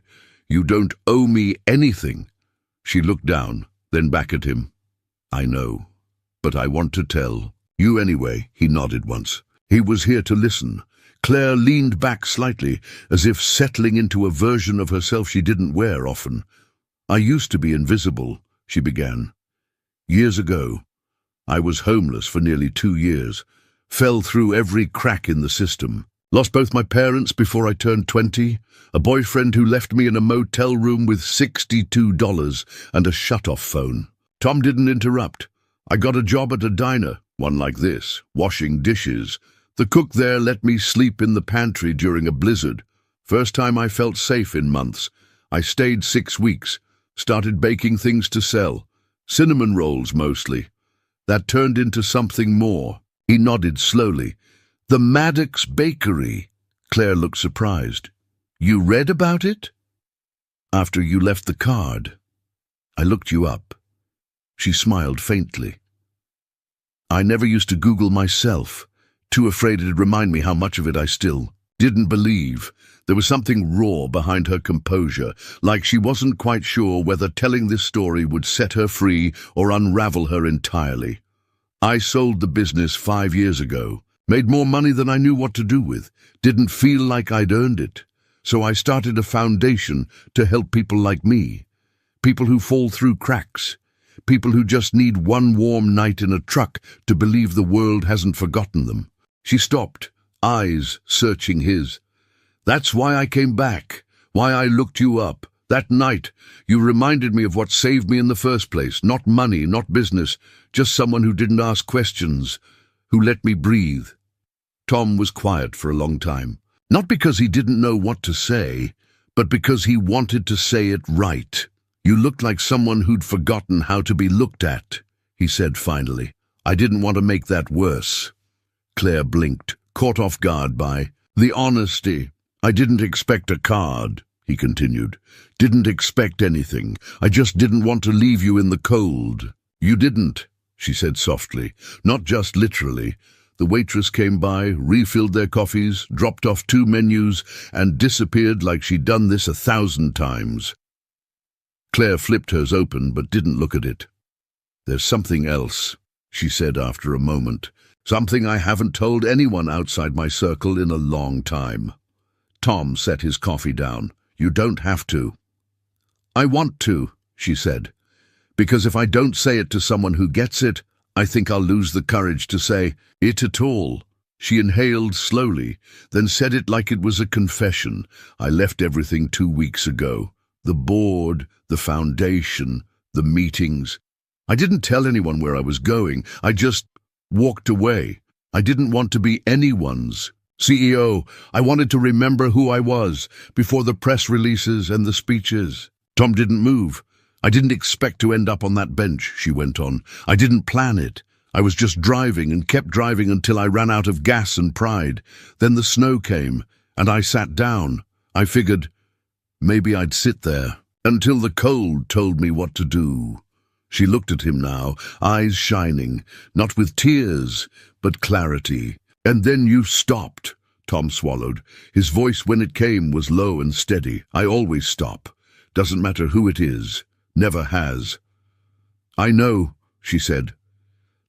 "You don't owe me anything." She looked down, then back at him. "I know, but I want to tell. You anyway," he nodded once. He was here to listen. Claire leaned back slightly, as if settling into a version of herself she didn't wear often. "I used to be invisible," she began. "Years ago. I was homeless for nearly 2 years. Fell through every crack in the system. Lost both my parents before I turned 20, a boyfriend who left me in a motel room with $62 and a shut-off phone." Tom didn't interrupt. "I got a job at a diner, one like this, washing dishes. The cook there let me sleep in the pantry during a blizzard. First time I felt safe in months. I stayed 6 weeks, started baking things to sell. Cinnamon rolls mostly. That turned into something more." He nodded slowly. "The Maddox Bakery." Claire looked surprised. "You read about it?" "After you left the card. I looked you up." She smiled faintly. "I never used to Google myself, too afraid it'd remind me how much of it I still didn't believe." There was something raw behind her composure, like she wasn't quite sure whether telling this story would set her free or unravel her entirely. "I sold the business 5 years ago. Made more money than I knew what to do with. Didn't feel like I'd earned it. So I started a foundation to help people like me. People who fall through cracks. People who just need one warm night in a truck to believe the world hasn't forgotten them." She stopped, eyes searching his. "That's why I came back, why I looked you up. That night, you reminded me of what saved me in the first place. Not money, not business, just someone who didn't ask questions, who let me breathe." Tom was quiet for a long time. Not because he didn't know what to say, but because he wanted to say it right. "You looked like someone who'd forgotten how to be looked at," he said finally. "I didn't want to make that worse." Claire blinked, caught off guard by the honesty. "I didn't expect a card," he continued. "Didn't expect anything. I just didn't want to leave you in the cold." "You didn't," she said softly. "Not just literally." The waitress came by, refilled their coffees, dropped off 2 menus, and disappeared like she'd done this 1,000 times. Claire flipped hers open but didn't look at it. "There's something else," she said after a moment. "Something I haven't told anyone outside my circle in a long time." Tom set his coffee down. You don't have to. I want to, she said, because if I don't say it to someone who gets it, I think I'll lose the courage to say it at all. She inhaled slowly, then said it like it was a confession. I left everything 2 weeks ago. The board, the foundation, the meetings. I didn't tell anyone where I was going. I just walked away. I didn't want to be anyone's CEO. I wanted to remember who I was before the press releases and the speeches. Tom didn't move. I didn't expect to end up on that bench, she went on. I didn't plan it. I was just driving and kept driving until I ran out of gas and pride. Then the snow came, and I sat down. I figured maybe I'd sit there until the cold told me what to do. She looked at him now, eyes shining, not with tears, but clarity. And then you stopped, Tom swallowed. His voice when it came was low and steady. I always stop. Doesn't matter who it is. Never has. I know, she said.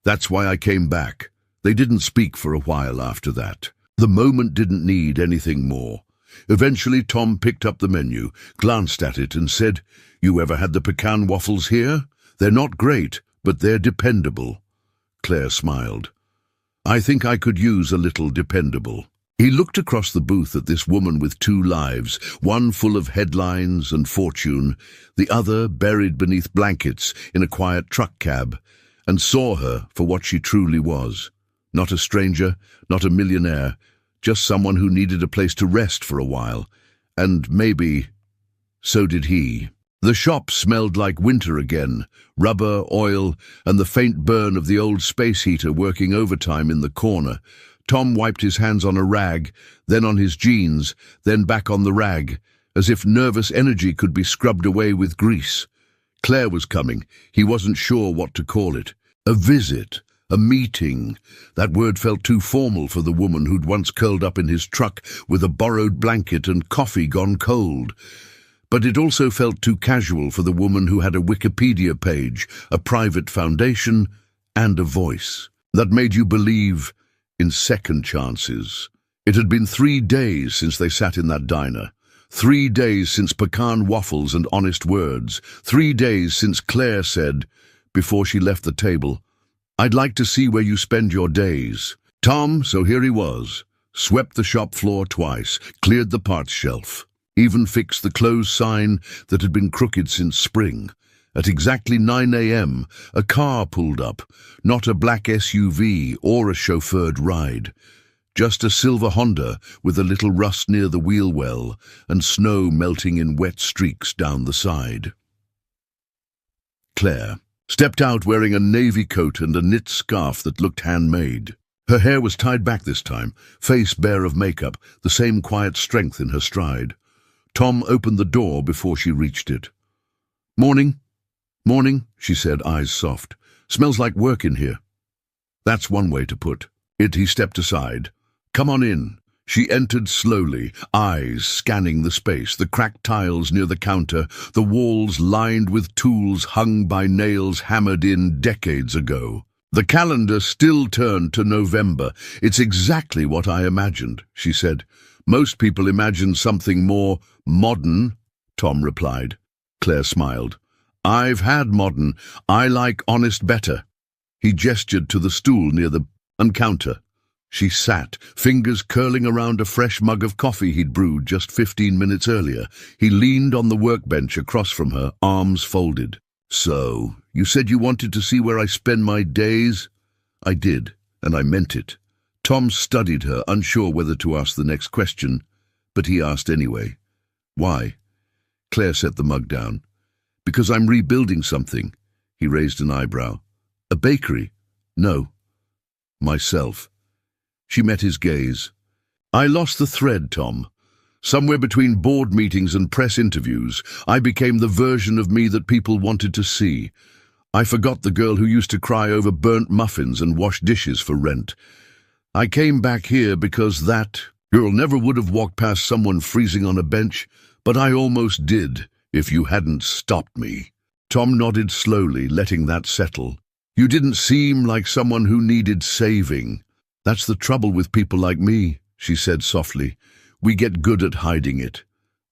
That's why I came back. They didn't speak for a while after that. The moment didn't need anything more. Eventually Tom picked up the menu, glanced at it and said, You ever had the pecan waffles here? They're not great, but they're dependable. Claire smiled. I think I could use a little dependable. He looked across the booth at this woman with 2 lives, one full of headlines and fortune, the other buried beneath blankets in a quiet truck cab, and saw her for what she truly was. Not a stranger, not a millionaire, just someone who needed a place to rest for a while. And maybe so did he. The shop smelled like winter again, rubber, oil, and the faint burn of the old space heater working overtime in the corner. Tom wiped his hands on a rag, then on his jeans, then back on the rag, as if nervous energy could be scrubbed away with grease. Claire was coming. He wasn't sure what to call it. A visit, a meeting. That word felt too formal for the woman who'd once curled up in his truck with a borrowed blanket and coffee gone cold. But it also felt too casual for the woman who had a Wikipedia page, a private foundation, and a voice that made you believe in second chances. It had been 3 days since they sat in that diner. 3 days since pecan waffles and honest words. 3 days since Claire said, before she left the table, I'd like to see where you spend your days. Tom, so here he was, swept the shop floor twice, cleared the parts shelf, even fixed the closed sign that had been crooked since spring. At exactly 9 a.m., a car pulled up, not a black SUV or a chauffeured ride. Just a silver Honda with a little rust near the wheel well and snow melting in wet streaks down the side. Claire stepped out wearing a navy coat and a knit scarf that looked handmade. Her hair was tied back this time, face bare of makeup, the same quiet strength in her stride. Tom opened the door before she reached it. Morning. Morning, she said, eyes soft. Smells like work in here. That's one way to put it. He stepped aside. Come on in. She entered slowly, eyes scanning the space, the cracked tiles near the counter, the walls lined with tools hung by nails hammered in decades ago. The calendar still turned to November. It's exactly what I imagined, she said. Most people imagine something more modern, Tom replied. Claire smiled. I've had modern. I like honest better. He gestured to the stool near the counter. She sat, fingers curling around a fresh mug of coffee he'd brewed just 15 minutes earlier. He leaned on the workbench across from her, arms folded. So, you said you wanted to see where I spend my days? I did, and I meant it. Tom studied her, unsure whether to ask the next question, but he asked anyway. Why? Claire set the mug down. Because I'm rebuilding something. He raised an eyebrow. A bakery? No. Myself. She met his gaze. I lost the thread, Tom. Somewhere between board meetings and press interviews, I became the version of me that people wanted to see. I forgot the girl who used to cry over burnt muffins and wash dishes for rent. I came back here because that girl never would have walked past someone freezing on a bench, but I almost did, if you hadn't stopped me. Tom nodded slowly, letting that settle. You didn't seem like someone who needed saving. That's the trouble with people like me, she said softly. We get good at hiding it."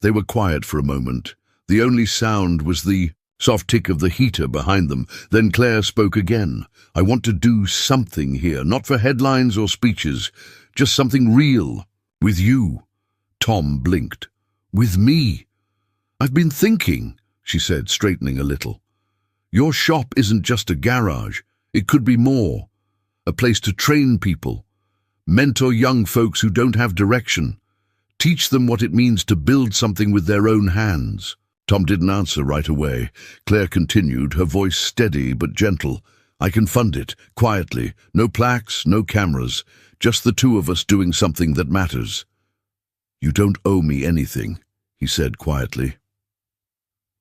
They were quiet for a moment. The only sound was the soft tick of the heater behind them. Then Claire spoke again. "I want to do something here, not for headlines or speeches, just something real. With you." Tom blinked. "With me?" "I've been thinking," she said, straightening a little. "Your shop isn't just a garage. It could be more. A place to train people, mentor young folks who don't have direction, teach them what it means to build something with their own hands." Tom didn't answer right away. Claire continued, her voice steady but gentle. "I can fund it, quietly. No plaques, no cameras. Just the two of us doing something that matters." "You don't owe me anything," he said quietly.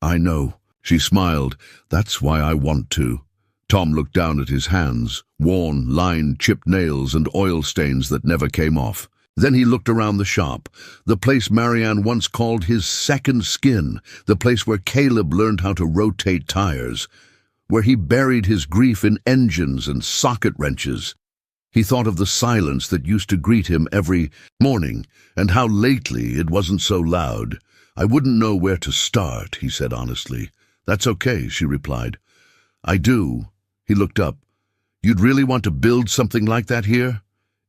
"I know." She smiled. "That's why I want to." Tom looked down at his hands, worn, lined, chipped nails and oil stains that never came off. Then he looked around the shop, the place Marianne once called his second skin, the place where Caleb learned how to rotate tires, where he buried his grief in engines and socket wrenches. He thought of the silence that used to greet him every morning, and how lately it wasn't so loud. "I wouldn't know where to start," he said honestly. "That's okay," she replied. "I do." He looked up. "You'd really want to build something like that here?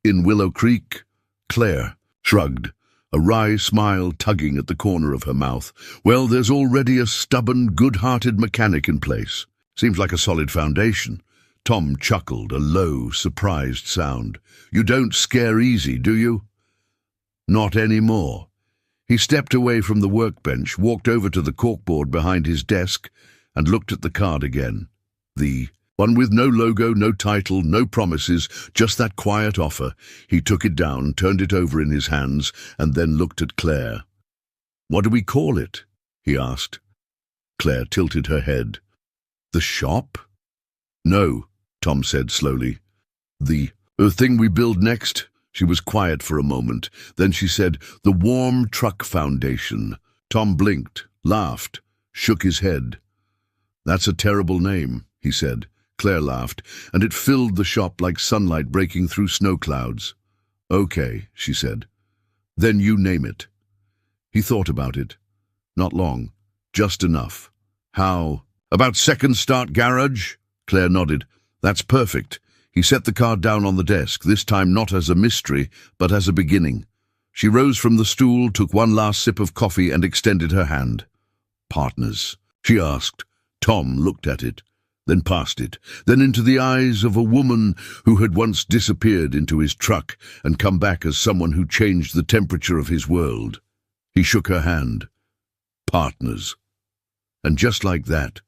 In Willow Creek?" Claire shrugged, a wry smile tugging at the corner of her mouth. "Well, there's already a stubborn, good-hearted mechanic in place. Seems like a solid foundation." Tom chuckled, a low, surprised sound. "You don't scare easy, do you?" "Not anymore." He stepped away from the workbench, walked over to the corkboard behind his desk, and looked at the card again. The one with no logo, no title, no promises, just that quiet offer. He took it down, turned it over in his hands, and then looked at Claire. "What do we call it?" he asked. Claire tilted her head. "The shop?" "No," Tom said slowly. The thing we build next?" She was quiet for a moment. Then she said, "The Warm Truck Foundation." Tom blinked, laughed, shook his head. "That's a terrible name," he said. Claire laughed, and it filled the shop like sunlight breaking through snow clouds. "Okay," she said. "Then you name it." He thought about it. Not long. Just enough. "How about Second Start Garage?" Claire nodded. "That's perfect." He set the card down on the desk, this time not as a mystery, but as a beginning. She rose from the stool, took one last sip of coffee, and extended her hand. "Partners?" she asked. Tom looked at it, then past it, then into the eyes of a woman who had once disappeared into his truck and come back as someone who changed the temperature of his world. He shook her hand. "Partners." And just like that,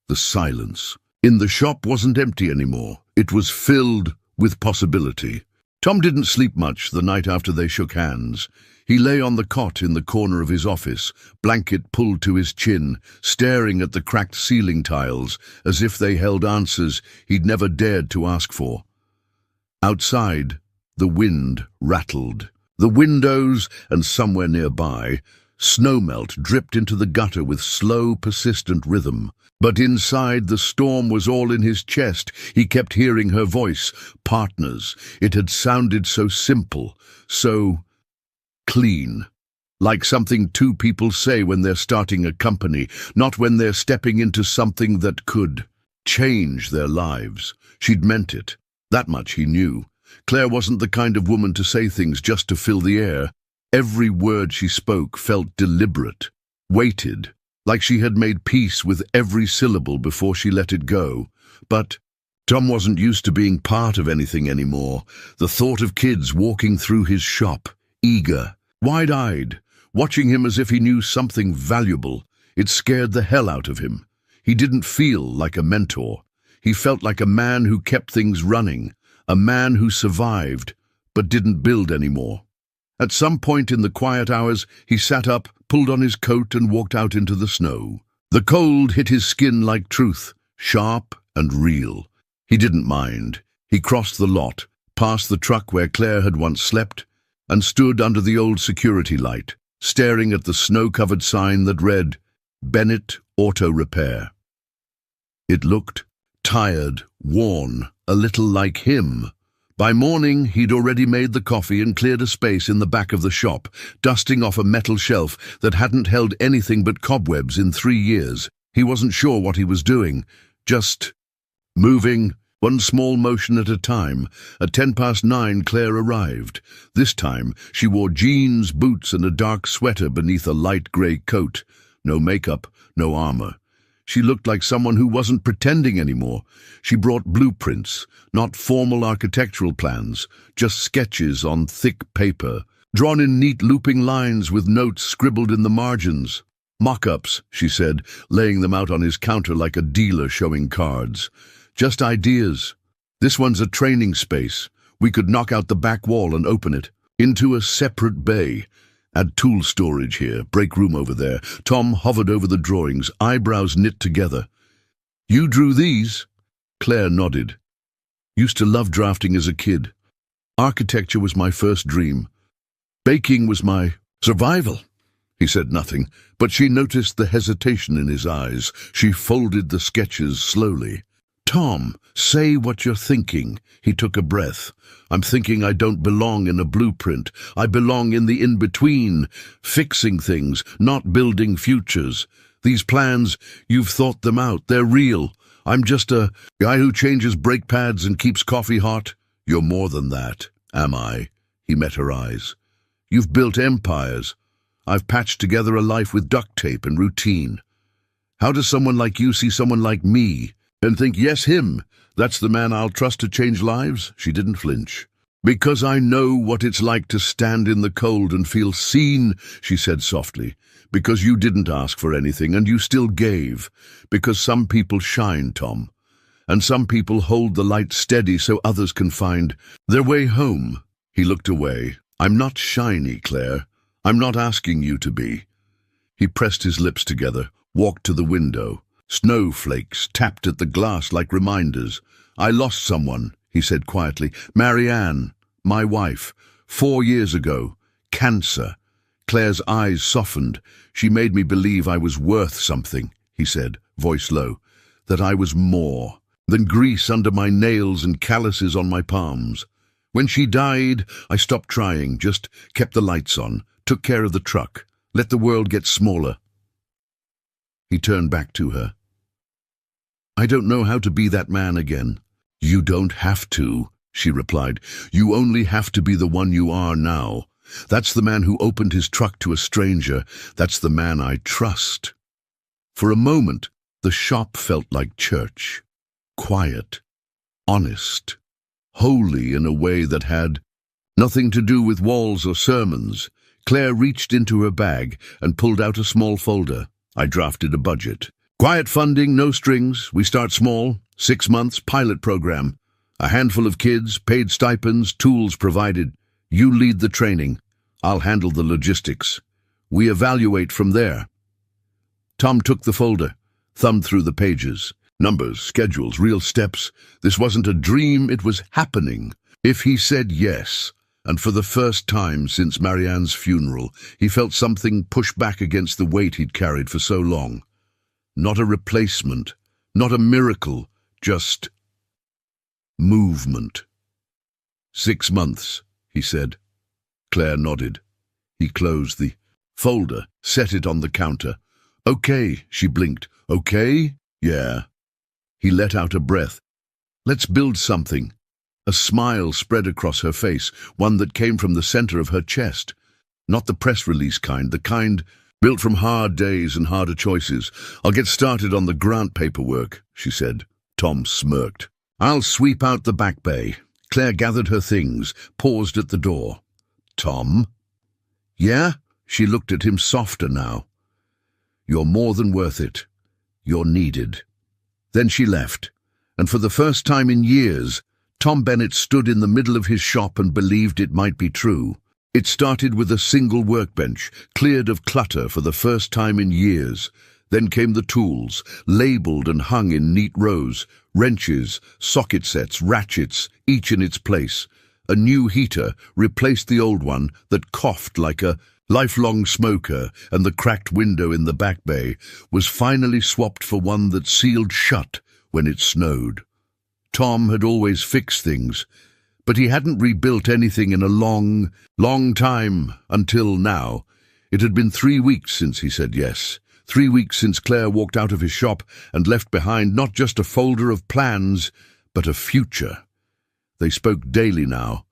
the silence in the shop wasn't empty anymore. It was filled with possibility. Tom didn't sleep much the night after they shook hands. He lay on the cot in the corner of his office, blanket pulled to his chin, staring at the cracked ceiling tiles as if they held answers he'd never dared to ask for. Outside, the wind rattled. The windows, and somewhere nearby, snowmelt dripped into the gutter with slow, persistent rhythm. But inside, the storm was all in his chest. He kept hearing her voice. Partners. It had sounded so simple, so clean. Like something two people say when they're starting a company, not when they're stepping into something that could change their lives. She'd meant it. That much he knew. Claire wasn't the kind of woman to say things just to fill the air. Every word she spoke felt deliberate, weighted, like she had made peace with every syllable before she let it go. But Tom wasn't used to being part of anything anymore. The thought of kids walking through his shop, eager, wide-eyed, watching him as if he knew something valuable, it scared the hell out of him. He didn't feel like a mentor. He felt like a man who kept things running, a man who survived, but didn't build anymore. At some point in the quiet hours, he sat up, pulled on his coat and walked out into the snow. The cold hit his skin like truth, sharp and real. He didn't mind. He crossed the lot, past the truck where Claire had once slept, and stood under the old security light, staring at the snow-covered sign that read, "Bennett Auto Repair." It looked tired, worn, a little like him, By morning, he'd already made the coffee and cleared a space in the back of the shop, dusting off a metal shelf that hadn't held anything but cobwebs in 3 years. He wasn't sure what he was doing, just moving, one small motion at a time. At 9:10, Claire arrived. This time, she wore jeans, boots, and a dark sweater beneath a light grey coat. No makeup, no armor. She looked like someone who wasn't pretending anymore. She brought blueprints, not formal architectural plans, just sketches on thick paper, drawn in neat looping lines with notes scribbled in the margins. Mock-ups, she said, laying them out on his counter like a dealer showing cards. Just ideas. This one's a training space. We could knock out the back wall and open it into a separate bay. Add tool storage here, break room over there. Tom hovered over the drawings, eyebrows knit together. You drew these? Claire nodded. Used to love drafting as a kid. Architecture was my first dream. Baking was my survival. He said nothing, but she noticed the hesitation in his eyes. She folded the sketches slowly. Tom, say what you're thinking. He took a breath. I'm thinking I don't belong in a blueprint. I belong in the in-between, fixing things, not building futures. These plans, you've thought them out. They're real. I'm just a guy who changes brake pads and keeps coffee hot. You're more than that, am I? He met her eyes. You've built empires. I've patched together a life with duct tape and routine. How does someone like you see someone like me and think, yes, him, that's the man I'll trust to change lives? She didn't flinch. Because I know what it's like to stand in the cold and feel seen, she said softly. Because you didn't ask for anything and you still gave. Because some people shine, Tom. And some people hold the light steady so others can find their way home. He looked away. I'm not shiny, Claire. I'm not asking you to be. He pressed his lips together, walked to the window. Snowflakes tapped at the glass like reminders. I lost someone, he said quietly. Marianne, my wife, 4 years ago. Cancer. Claire's eyes softened. She made me believe I was worth something, he said, voice low. That I was more than grease under my nails and calluses on my palms. When she died, I stopped trying, just kept the lights on, took care of the truck, let the world get smaller. He turned back to her. I don't know how to be that man again. You don't have to, she replied. You only have to be the one you are now. That's the man who opened his truck to a stranger. That's the man I trust. For a moment, the shop felt like church. Quiet, honest, holy in a way that had nothing to do with walls or sermons. Claire reached into her bag and pulled out a small folder. I drafted a budget. Quiet funding, no strings. We start small. 6 months, pilot program. A handful of kids, paid stipends, tools provided. You lead the training. I'll handle the logistics. We evaluate from there. Tom took the folder, thumbed through the pages. Numbers, schedules, real steps. This wasn't a dream, it was happening. If he said yes, and for the first time since Marianne's funeral, he felt something push back against the weight he'd carried for so long. Not a replacement, not a miracle, just movement. 6 months, he said. Claire nodded. He closed the folder, set it on the counter. Okay, she blinked. Okay? Yeah. He let out a breath. Let's build something. A smile spread across her face, one that came from the center of her chest. Not the press release kind, the kind built from hard days and harder choices. I'll get started on the grant paperwork, she said. Tom smirked. I'll sweep out the back bay. Claire gathered her things, paused at the door. Tom? Yeah? She looked at him softer now. You're more than worth it. You're needed. Then she left, and for the first time in years, Tom Bennett stood in the middle of his shop and believed it might be true. It started with a single workbench, cleared of clutter for the first time in years. Then came the tools, labeled and hung in neat rows, wrenches, socket sets, ratchets, each in its place. A new heater replaced the old one that coughed like a lifelong smoker, and the cracked window in the back bay was finally swapped for one that sealed shut when it snowed. Tom had always fixed things, But he hadn't rebuilt anything in a long, long time until now. It had been 3 weeks since he said yes. 3 weeks since Claire walked out of his shop and left behind not just a folder of plans, but a future. They spoke daily now,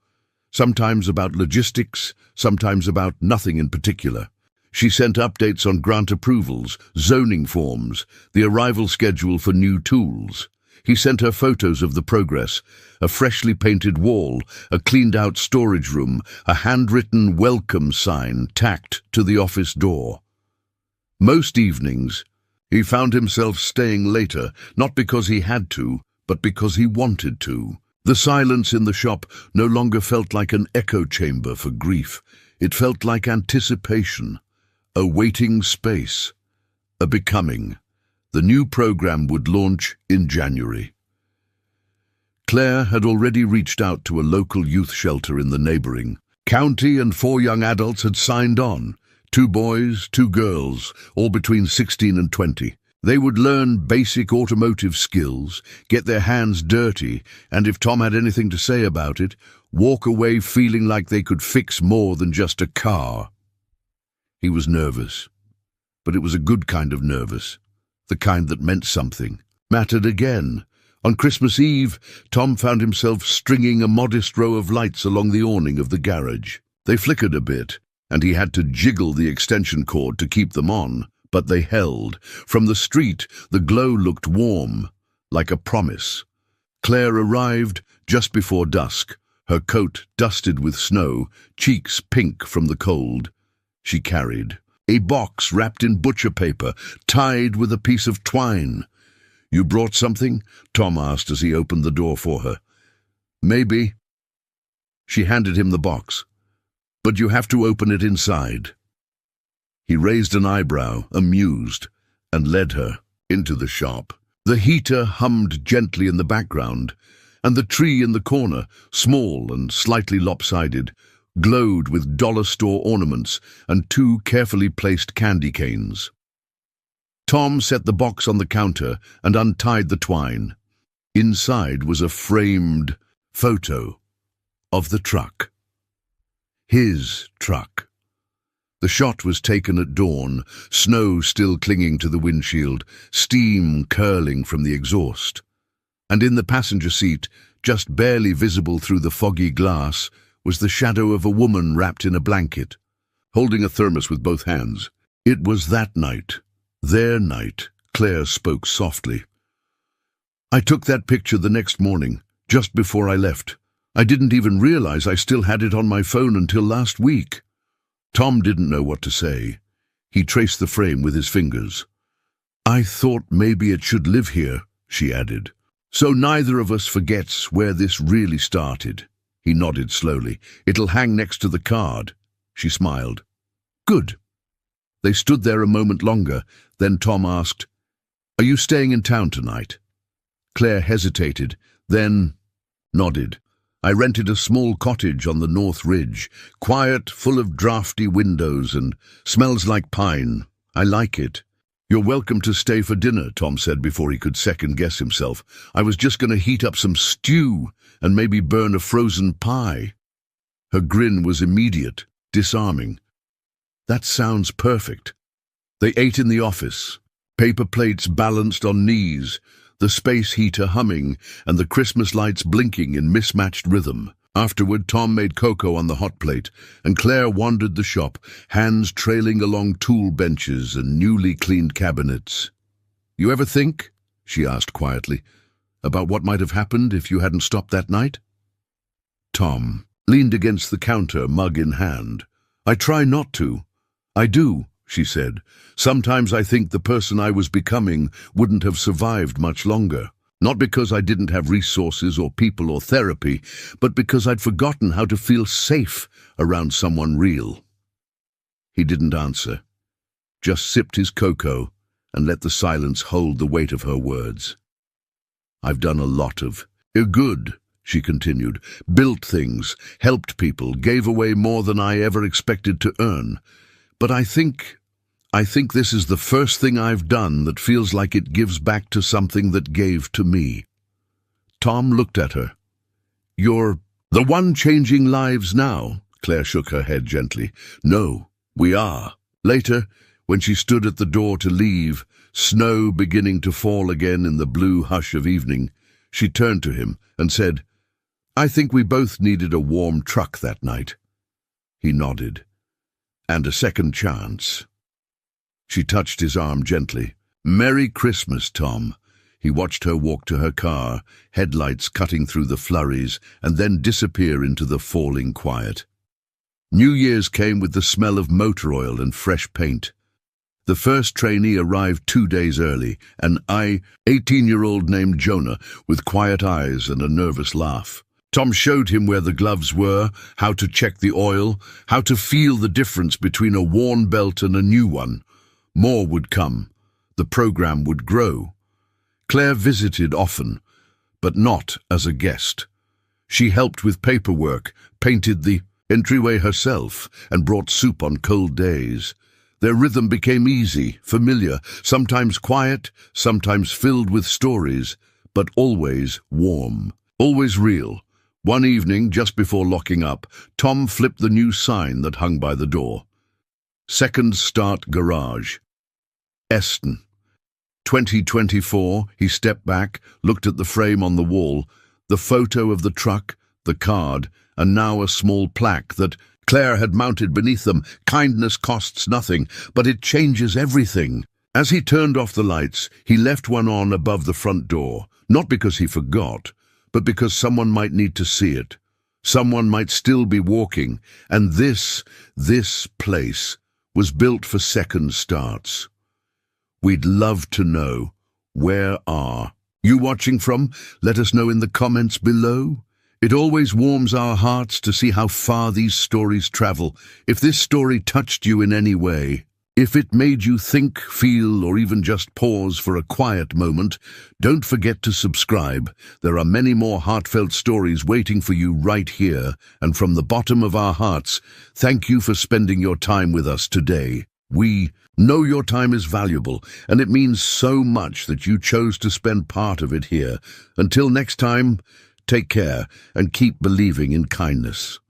sometimes about logistics, sometimes about nothing in particular. She sent updates on grant approvals, zoning forms, the arrival schedule for new tools. He sent her photos of the progress, a freshly painted wall, a cleaned-out storage room, a handwritten welcome sign tacked to the office door. Most evenings, he found himself staying later, not because he had to, but because he wanted to. The silence in the shop no longer felt like an echo chamber for grief. It felt like anticipation, a waiting space, a becoming. The new program would launch in January. Claire had already reached out to a local youth shelter in the neighboring county, and 4 young adults had signed on. 2 boys, 2 girls, all between 16 and 20. They would learn basic automotive skills, get their hands dirty, and if Tom had anything to say about it, walk away feeling like they could fix more than just a car. He was nervous, but it was a good kind of nervous, the kind that meant something, mattered again. On Christmas Eve, Tom found himself stringing a modest row of lights along the awning of the garage. They flickered a bit, and he had to jiggle the extension cord to keep them on, but they held. From the street, the glow looked warm, like a promise. Claire arrived just before dusk, her coat dusted with snow, cheeks pink from the cold. She carried a box wrapped in butcher paper, tied with a piece of twine. "You brought something?" Tom asked as he opened the door for her. "Maybe." She handed him the box. "But you have to open it inside." He raised an eyebrow, amused, and led her into the shop. The heater hummed gently in the background, and the tree in the corner, small and slightly lopsided, glowed with dollar store ornaments and 2 carefully placed candy canes. Tom set the box on the counter and untied the twine. Inside was a framed photo of the truck. His truck. The shot was taken at dawn, snow still clinging to the windshield, steam curling from the exhaust. And in the passenger seat, just barely visible through the foggy glass, was the shadow of a woman wrapped in a blanket, holding a thermos with both hands. It was that night, their night, Claire spoke softly. "I took that picture the next morning, just before I left. I didn't even realize I still had it on my phone until last week." Tom didn't know what to say. He traced the frame with his fingers. "I thought maybe it should live here," she added, "so neither of us forgets where this really started." He nodded slowly. "It'll hang next to the card." She smiled. "Good." They stood there a moment longer. Then Tom asked, "Are you staying in town tonight?" Claire hesitated, then nodded. "I rented a small cottage on the North Ridge, quiet, full of drafty windows and smells like pine. I like it." "You're welcome to stay for dinner," Tom said before he could second-guess himself. "I was just going to heat up some stew and maybe burn a frozen pie." Her grin was immediate, disarming. "That sounds perfect." They ate in the office, paper plates balanced on knees, the space heater humming, and the Christmas lights blinking in mismatched rhythm. Afterward, Tom made cocoa on the hot plate, and Claire wandered the shop, hands trailing along tool benches and newly cleaned cabinets. "You ever think," she asked quietly, "about what might have happened if you hadn't stopped that night?" Tom leaned against the counter, mug in hand. "I try not to." "I do," she said. "Sometimes I think the person I was becoming wouldn't have survived much longer. Not because I didn't have resources or people or therapy, but because I'd forgotten how to feel safe around someone real." He didn't answer, just sipped his cocoa and let the silence hold the weight of her words. "I've done a lot of good," she continued, "built things, helped people, gave away more than I ever expected to earn. But I think this is the first thing I've done that feels like it gives back to something that gave to me." Tom looked at her. "You're The one changing lives now. Claire shook her head gently. No, we are. Later, when she stood at the door to leave, snow beginning to fall again in the blue hush of evening, she turned to him and said, I think we both needed a warm truck that night. He nodded. And a second chance. She touched his arm gently. Merry Christmas, Tom. He watched her walk to her car, headlights cutting through the flurries, and then disappear into the falling quiet. New Year's came with the smell of motor oil and fresh paint. The first trainee arrived 2 days early, an 18-year-old named Jonah, with quiet eyes and a nervous laugh. Tom showed him where the gloves were, how to check the oil, how to feel the difference between a worn belt and a new one. More would come. The program would grow. Claire visited often, but not as a guest. She helped with paperwork, painted the entryway herself, and brought soup on cold days. Their rhythm became easy, familiar, sometimes quiet, sometimes filled with stories, but always warm, always real. One evening, just before locking up, Tom flipped the new sign that hung by the door. Second Start Garage. Eston. 2024, he stepped back, looked at the frame on the wall, the photo of the truck, the card, and now a small plaque that Claire had mounted beneath them. Kindness costs nothing, but it changes everything. As he turned off the lights, he left one on above the front door, not because he forgot, but because someone might need to see it. Someone might still be walking, and this place was built for second starts. We'd love to know, where are you watching from? Let us know in the comments below. It always warms our hearts to see how far these stories travel. If this story touched you in any way, if it made you think, feel, or even just pause for a quiet moment, don't forget to subscribe. There are many more heartfelt stories waiting for you right here, and from the bottom of our hearts, thank you for spending your time with us today. We know your time is valuable, and it means so much that you chose to spend part of it here. Until next time, take care and keep believing in kindness.